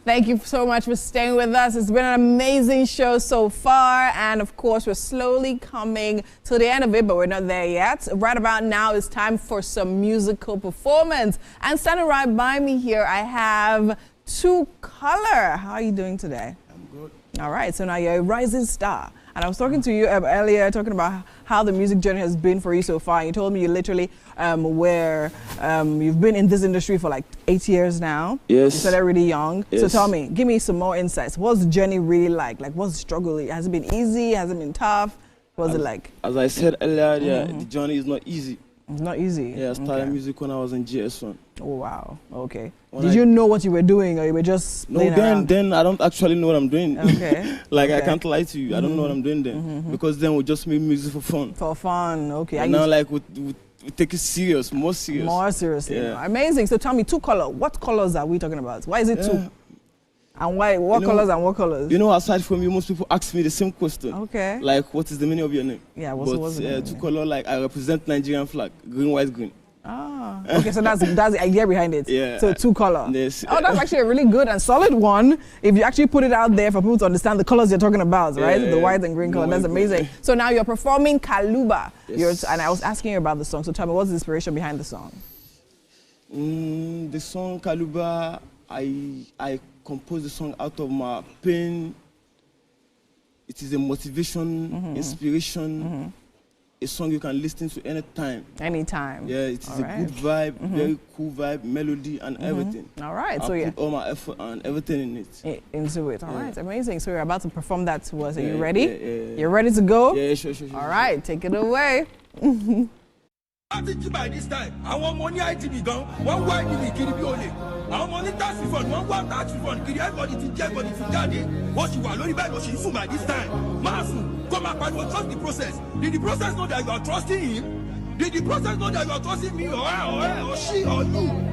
Speaker 2: Thank you so much for staying with us. It's been an amazing show so far. And of course, we're slowly coming to the end of it, but we're not there yet. Right about now, it's time for some musical performance. And standing right by me here, I have Two Color. How are you doing today?
Speaker 11: I'm good.
Speaker 2: All right, so now you're a rising star. And I was talking to you earlier, talking about how the music journey has been for you so far. You told me you literally you've been in this industry for like 8 years now.
Speaker 11: Yes.
Speaker 2: You started really young.
Speaker 11: Yes.
Speaker 2: So tell me, give me some more insights. What's the journey really like? Like, what's the struggle? Has it been easy? Has it been tough? What's it like?
Speaker 11: As I said earlier, the journey is not easy.
Speaker 2: It's not easy?
Speaker 11: Yeah, I started music when I was in GS1.
Speaker 2: Oh, wow. Okay. Did you know what you were doing, or you were just playing around?
Speaker 11: Then I don't actually know what I'm doing.
Speaker 2: Okay.
Speaker 11: Like, I can't lie to you. I don't know what I'm doing then. Because then we just make music for fun.
Speaker 2: For fun, okay.
Speaker 11: And now, like, we take it serious, more serious.
Speaker 2: More seriously.
Speaker 11: Yeah.
Speaker 2: Amazing. So tell me, Two Color. What colors are we talking about? Why is it two? And why? What colors and what colors?
Speaker 11: You know, aside from you, most people ask me the same question.
Speaker 2: Okay.
Speaker 11: Like, what is the meaning of your name?
Speaker 2: Yeah, what's the meaning?
Speaker 11: Two Color, like, I represent Nigerian flag, green, white, green.
Speaker 2: Ah, okay, so that's the idea behind it.
Speaker 11: Yeah.
Speaker 2: So Two Color.
Speaker 11: Yes.
Speaker 2: Oh, that's actually a really good and solid one. If you actually put it out there for people to understand the colors you're talking about, right? The white and green color. That's amazing. So now you're performing Kaluba.
Speaker 11: Yes.
Speaker 2: And I was asking you about the song. So tell me, what's the inspiration behind the song?
Speaker 11: The song Kaluba, I composed the song out of my pain. It is a motivation, inspiration. A song you can listen to anytime.
Speaker 2: Anytime.
Speaker 11: Yeah, it is a good vibe, very cool vibe, melody and everything.
Speaker 2: All right,
Speaker 11: I
Speaker 2: so
Speaker 11: put all my effort and everything in it.
Speaker 2: Into it. All right, amazing. So you're about to perform that to us. Are you ready?
Speaker 11: Yeah.
Speaker 2: You're ready to go?
Speaker 11: Yeah, sure.
Speaker 2: All right, take it away.
Speaker 12: By this time, I want money ITV gone. One white TV, kiri bi ole. I want money tax refund. One white tax refund. Kiri everybody to get body to daddy. What you want? Only by what she by this time. Masu, come up and trust the process. Did the process know that you are trusting him? Did the process know that you are trusting me or she or you?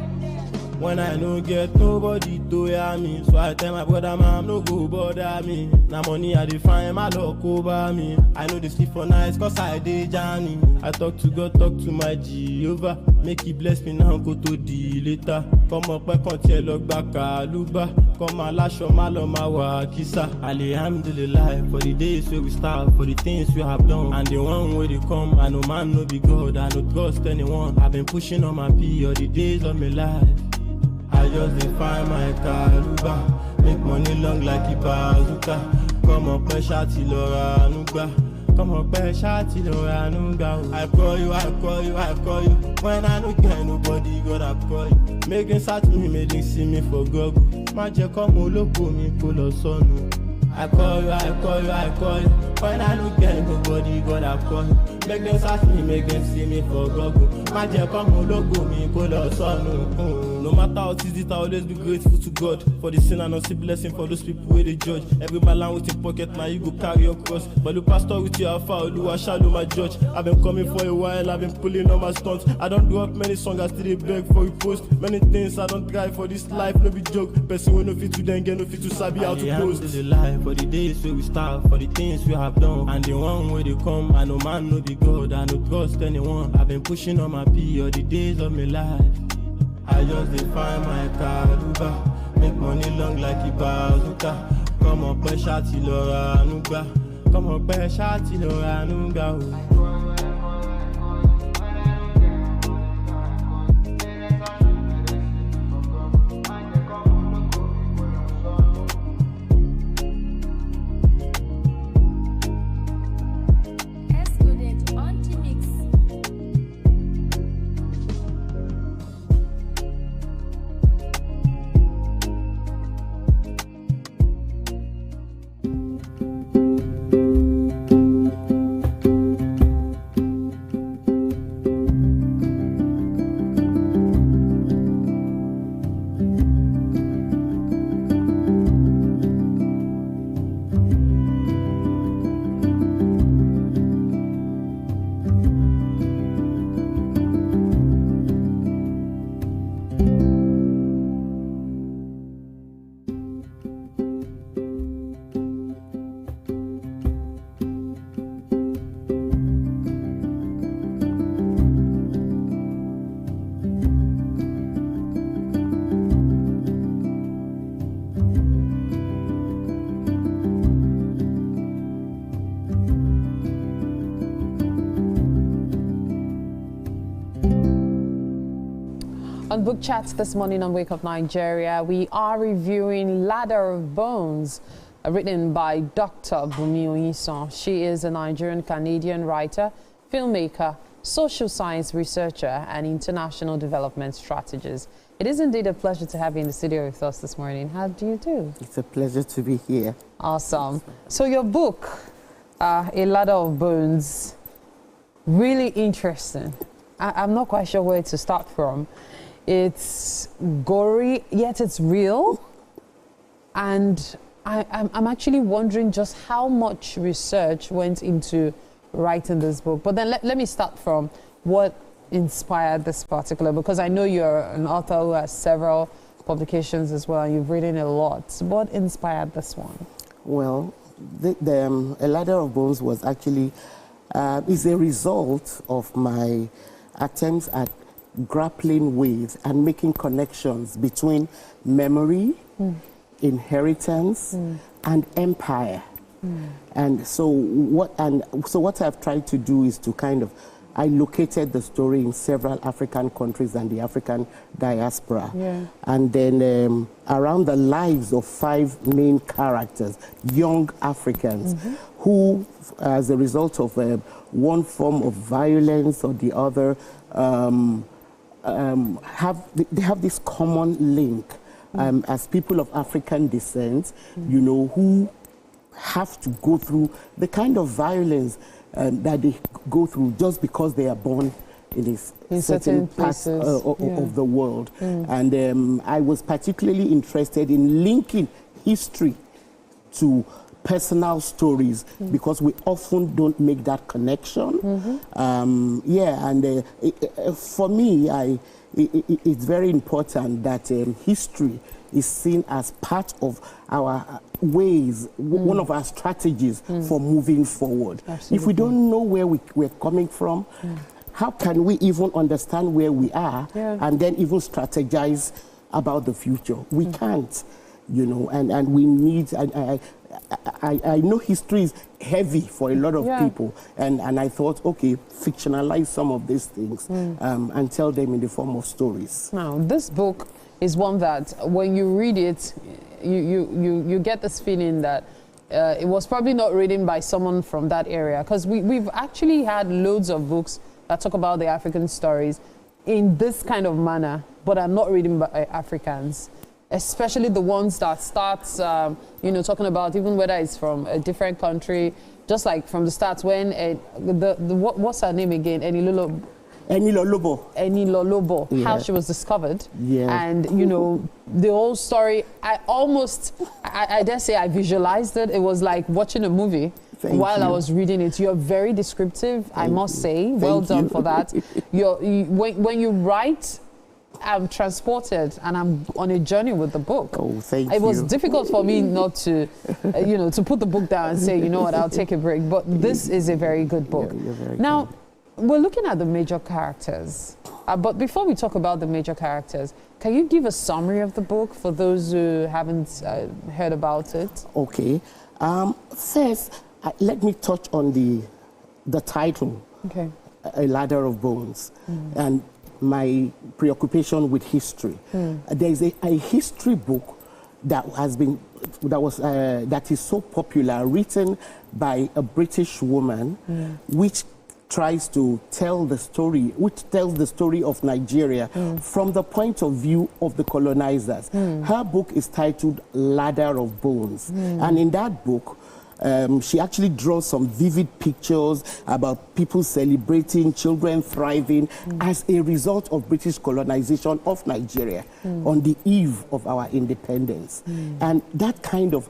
Speaker 11: When I no get nobody to hear me, so I tell my brother, man, no go bother me. Now money I define my luck over me. I know they sleep for nights cause I dey journey. I talk to God, talk to my Jehovah. Make he bless me now, go to the later. Come up, I can't tell look back, Luba. Come and lash on my loma kisa. Alhamdulillah for the days where we start, for the things we have done. And the one where they come, I know man no be God, I no trust anyone. I've been pushing on my P all the days of my life. I just define my Kaluba. Make money long like a bazooka. Come up, shawty Laura Nuga. Come up, shawty Laura Nuga. I call you. When I don't get nobody, God I call you. Making search me, making see me for Google. Magic come loco me, pull a son. I call you. When I don't get nobody, God I call you. Make them search me, make them see me for Google. Magic come loco me, pull a son. No matter how it is, I always be grateful to God for the sin and not see blessing for those people where they judge. Every man with your pocket, now you go carry your cross. But the pastor with your alpha, I shadow my judge. I've been coming for a while, I've been pulling on my stunts. I don't do up many songs, I still beg for a post. Many things I don't try for this life, no be joke. Person will no fit to then get no fit to sabi how to post. The life for the days where we start, for the things we have done. And the one where they come, I know man no be God, I no trust anyone. I've been pushing on my P all the days of my life. I just define my Kaluba. make money long like a bazooka. Come on, pay shawty Laura Nuga. Come on, pay shawty Laura Nuga.
Speaker 7: On Book Chats this morning on Wake Up Nigeria, we are reviewing Ladder of Bones, written by Dr. Bumi Oyinsan. She is a Nigerian-Canadian writer, filmmaker, social science researcher, and international development strategist. It is indeed a pleasure to have you in the studio with us this morning. How do you do?
Speaker 13: It's a pleasure to be here.
Speaker 7: Awesome. So your book, A Ladder of Bones, really interesting. I'm not quite sure where to start from. It's gory, yet it's real. And I'm actually wondering just how much research went into writing this book. But then let me start from what inspired this particular book, because I know you're an author who has several publications as well, and you've written a lot. What inspired this one?
Speaker 13: Well, A Ladder of Bones was actually is a result of my attempts at grappling with and making connections between memory, inheritance, and empire. And so what I've tried to do is to kind of, I located the story in several African countries and the African diaspora.
Speaker 7: Yeah.
Speaker 13: And then around the lives of 5 main characters, young Africans, who, as a result of one form of violence or the other, they have this common link as people of African descent, you know, who have to go through the kind of violence that they go through just because they are born in certain parts of the world. And I was particularly interested in linking history to personal stories because we often don't make that connection. For me, it's very important that history is seen as part of our ways, one of our strategies for moving forward.
Speaker 7: Absolutely.
Speaker 13: If we don't know where we're coming from, how can we even understand where we are and then even strategize about the future? We can't, you know, and we need, I know history is heavy for a lot of people, and I thought, okay, fictionalize some of these things and tell them in the form of stories.
Speaker 7: Now, this book is one that when you read it, you get this feeling that it was probably not written by someone from that area, because we've actually had loads of books that talk about the African stories in this kind of manner, but are not written by Africans. Especially the ones that starts, talking about even whether it's from a different country, just like from the start when what's her name again? Enilolobo, how she was discovered. And, the whole story, I dare say I visualized it. It was like watching a movie while I was reading it. You're very descriptive, I must say. Well done for that. When you write, I'm transported and I'm on a journey with the book. It was difficult for me not to, to put the book down and say, you know what, I'll take a break. But this is a very good book. Now, we're looking at the major characters. But before we talk about the major characters, can you give a summary of the book for those who haven't heard about it?
Speaker 13: Okay. First, let me touch on the title,
Speaker 7: okay.
Speaker 13: A Ladder of Bones, and my preoccupation with history. There is a history book that is so popular, written by a British woman, which tries to tell the story, which tells the story of Nigeria from the point of view of the colonizers. Her book is titled Ladder of Bones, and in that book, she actually draws some vivid pictures about people celebrating, children thriving as a result of British colonization of Nigeria on the eve of our independence. And that kind of...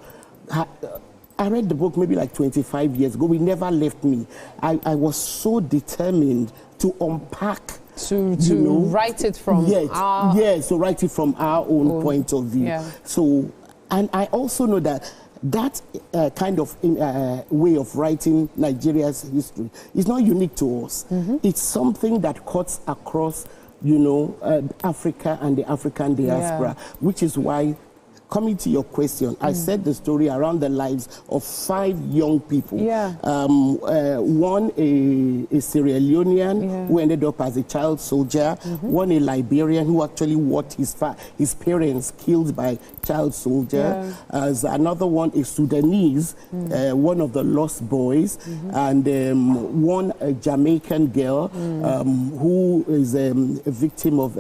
Speaker 13: I read the book maybe like 25 years ago. It never left me. I was so determined to unpack,
Speaker 7: to write it from
Speaker 13: so write it from our own point of view.
Speaker 7: Yeah.
Speaker 13: So, and I also know that kind of way of writing Nigeria's history is not unique to us. It's something that cuts across, Africa and the African diaspora, which is why, coming to your question, I said the story around the lives of 5 young people. One a Sierra Leonean who ended up as a child soldier, one a Liberian who actually watched his parents killed by child soldier, as another one a Sudanese, one of the lost boys, and one a Jamaican girl who is a victim of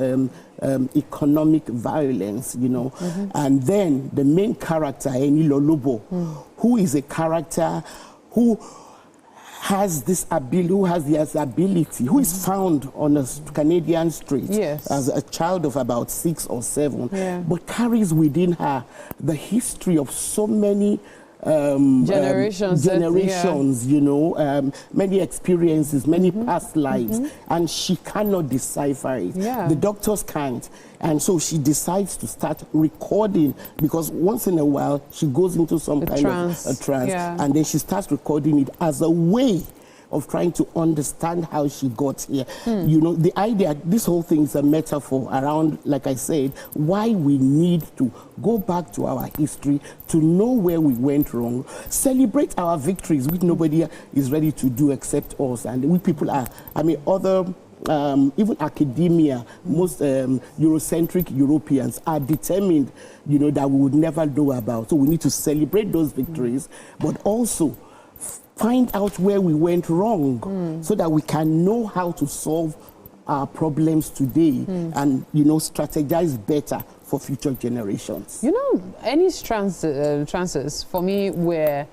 Speaker 13: economic violence, and then the main character, Enilo Lobo, who is a character who has this ability, who is found on a Canadian street as a child of about 6 or 7, but carries within her the history of so many generations, many experiences, many past lives, and she cannot decipher it. The doctors can't, and so she decides to start recording, because once in a while she goes into some kind of a trance, and then she starts recording it as a way of trying to understand how she got here. The idea, this whole thing is a metaphor around, like I said, why we need to go back to our history to know where we went wrong, celebrate our victories, which nobody is ready to do except us. And we people are, even academia, most Eurocentric Europeans are determined, that we would never know about. So we need to celebrate those victories, but also find out where we went wrong so that we can know how to solve our problems today and, strategize better for future generations.
Speaker 7: Any trances for me were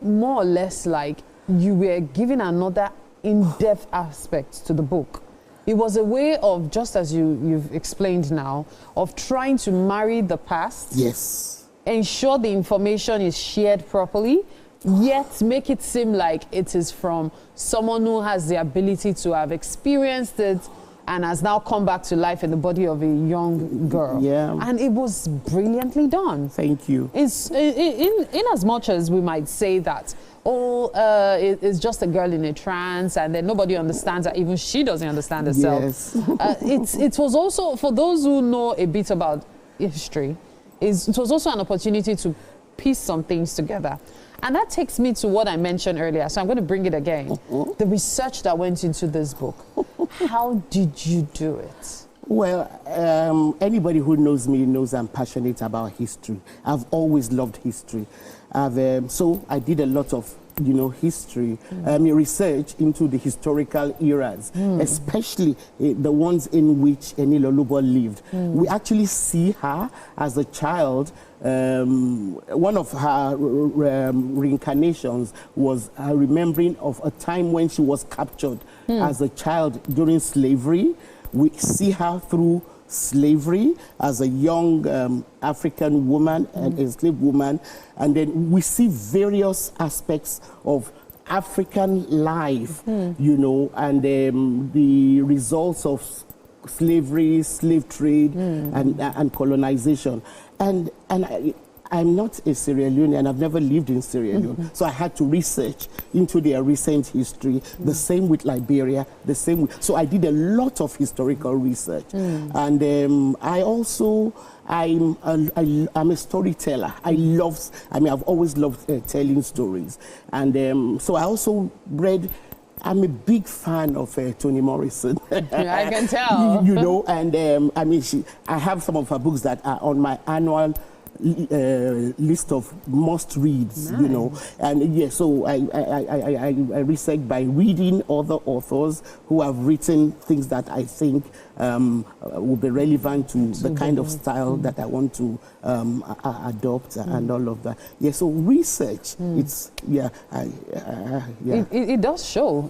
Speaker 7: more or less like you were giving another in-depth aspect to the book. It was a way of, just as you've explained now, of trying to marry the past. Ensure the information is shared properly, yet make it seem like it is from someone who has the ability to have experienced it and has now come back to life in the body of a young girl. And it was brilliantly done.
Speaker 13: Thank you.
Speaker 7: It's, in as much as we might say that, it's just a girl in a trance and then nobody understands her, even she doesn't understand herself. It was also, for those who know a bit about history, it was also an opportunity to piece some things together. And that takes me to what I mentioned earlier, so I'm going to bring it again. The research that went into this book. How did you do it?
Speaker 13: Well, anybody who knows me knows I'm passionate about history. I've always loved history. So I did a lot of history, research into the historical eras, especially the ones in which Enilo Lobo lived. We actually see her as a child. One of her reincarnations was remembering of a time when she was captured as a child during slavery. We see her through slavery as a young African woman, and enslaved woman, and then we see various aspects of African life, and the results of slavery, slave trade, and colonization. And I'm not a Sierra Leone and I've never lived in Sierra Leone. So I had to research into their recent history, the same with Liberia, the same with, so I did a lot of historical research. And I also, I'm a storyteller. I've always loved telling stories. And so I also read, I'm a big fan of Toni Morrison.
Speaker 2: I can tell.
Speaker 13: You know, and I have some of her books that are on my annual list of must reads, you know, and yeah, so I research by reading other authors who have written things that I think will be relevant to the kind of style that I want to adopt and all of that. Yeah, so research, it's, yeah.
Speaker 7: It does show,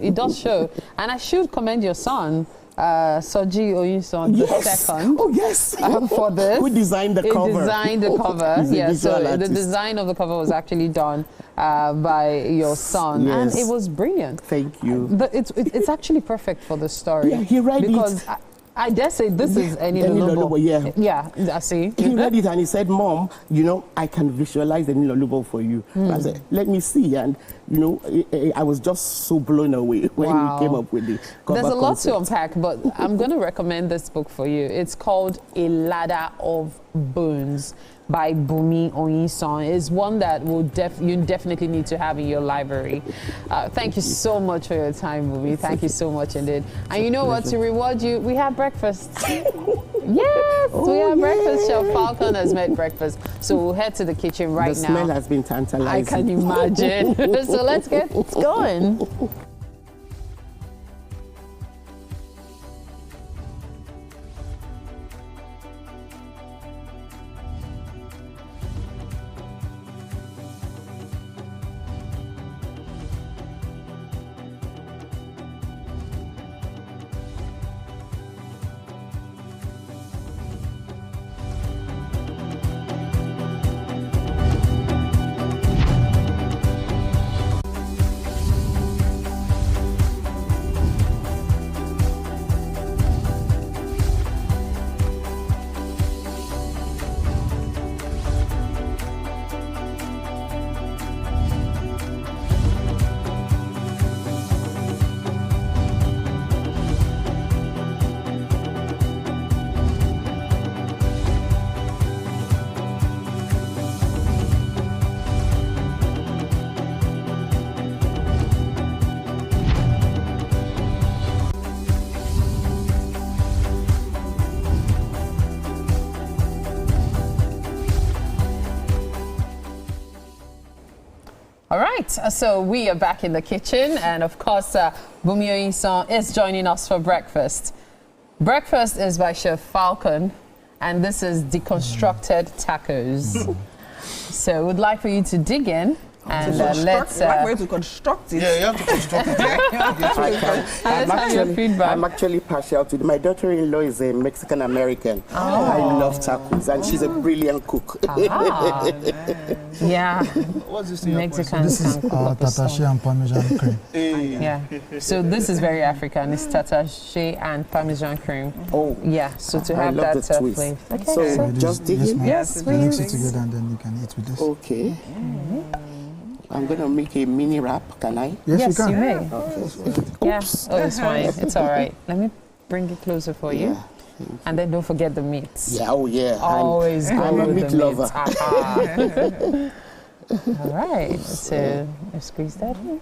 Speaker 7: and I should commend your son, Soji Oyinson II.
Speaker 13: Oh, yes.
Speaker 7: For this.
Speaker 13: Who designed the cover?
Speaker 7: He designed the cover. Yeah, so the design of the cover was actually done by your son.
Speaker 13: Yes.
Speaker 7: And it was brilliant.
Speaker 13: Thank you.
Speaker 7: It's actually perfect for the story.
Speaker 13: Yeah, he read
Speaker 7: because
Speaker 13: it.
Speaker 7: I dare say this is Enilolobo.
Speaker 13: Yeah.
Speaker 7: Yeah, I see.
Speaker 13: He read it and he said, Mom, you know, I can visualize Enilolobo for you. I said, let me see. And, you know, I was just so blown away when we came up with the cover
Speaker 7: There's a lot
Speaker 13: concept.
Speaker 7: to unpack, but I'm going to recommend this book for you. It's called A Ladder of Bones by Bumi Oyinson. It's one that will you definitely need to have in your library. Thank you so much for your time, Bumi. Thank you so much indeed. And you know what? To reward you, we have breakfast. Yes, we have breakfast. Chef Falcon has made breakfast. So we'll head to the kitchen right now.
Speaker 13: The smell has been tantalizing.
Speaker 7: I can imagine. So let's get going. All right, so we are back in the kitchen, and of course, Bumi Oyinson is joining us for breakfast. Breakfast is by Chef Falcon, and this is deconstructed tacos. So we'd like for you to dig in. And let's
Speaker 24: to construct it.
Speaker 1: Yeah, you have to construct it.
Speaker 13: I'm actually partial to it. My daughter-in-law is a Mexican American.
Speaker 7: Oh.
Speaker 13: I love tacos, and she's a brilliant cook.
Speaker 7: Yeah.
Speaker 1: What's this?
Speaker 7: Mexican.
Speaker 18: This is tatache and Parmesan cream.
Speaker 7: Yeah. So this is very African. It's tatache and Parmesan cream.
Speaker 13: Oh.
Speaker 7: Yeah. So to have
Speaker 13: love
Speaker 7: that
Speaker 13: the twist.
Speaker 7: flavor. Okay.
Speaker 13: So just dig in.
Speaker 7: Yes,
Speaker 18: You mix it together and then you can eat with this.
Speaker 13: Okay. I'm going to make a mini wrap, can I?
Speaker 7: Yes, you may.
Speaker 13: Okay.
Speaker 7: Yeah. Oh, it's fine. It's all right. Let me bring it closer for you.
Speaker 13: Yeah.
Speaker 7: And then don't forget the meats.
Speaker 13: Yeah, oh yeah.
Speaker 7: Always go
Speaker 13: I'm a
Speaker 7: with
Speaker 13: meat
Speaker 7: the
Speaker 13: lover.
Speaker 7: meats. All right. So squeeze that in.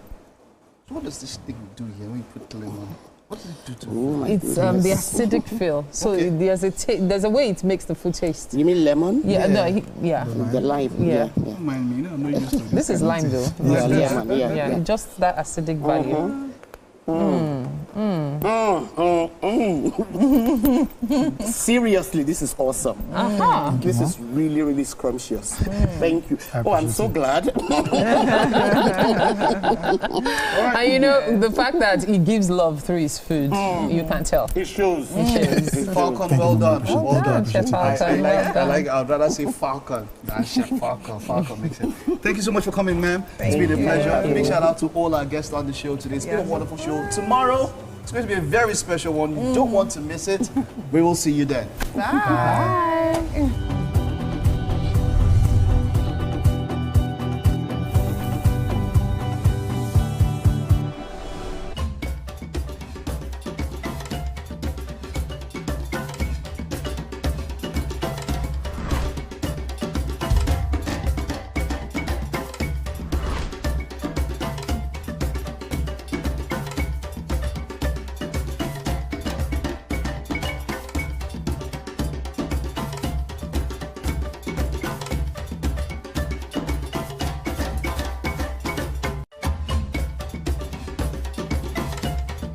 Speaker 1: So what does this thing do here when you put the lemon? What does it do to
Speaker 7: It's the acidic feel. So there's a way it makes the food taste.
Speaker 13: You mean lemon?
Speaker 7: Yeah.
Speaker 13: The lime.
Speaker 7: Yeah.
Speaker 1: Don't mind me, I'm not used to
Speaker 7: This is lime though.
Speaker 13: Yeah, lemon. Yeah.
Speaker 7: Just that acidic value.
Speaker 13: Seriously, this is awesome. This is really, really scrumptious. Thank you. Oh, I'm so glad.
Speaker 7: And you know, the fact that he gives love through his food, you can tell.
Speaker 13: It shows.
Speaker 1: Falcon, well done. Well done.
Speaker 7: Chef Falcon,
Speaker 1: I'd rather say Falcon than Chef Falcon. Falcon makes sense. Thank you so much for coming, ma'am. It's been a pleasure. Big shout out to all our guests on the show today. It's been a wonderful show. Tomorrow, it's going to be a very special one. You don't want to miss it. We will see you then.
Speaker 2: Bye.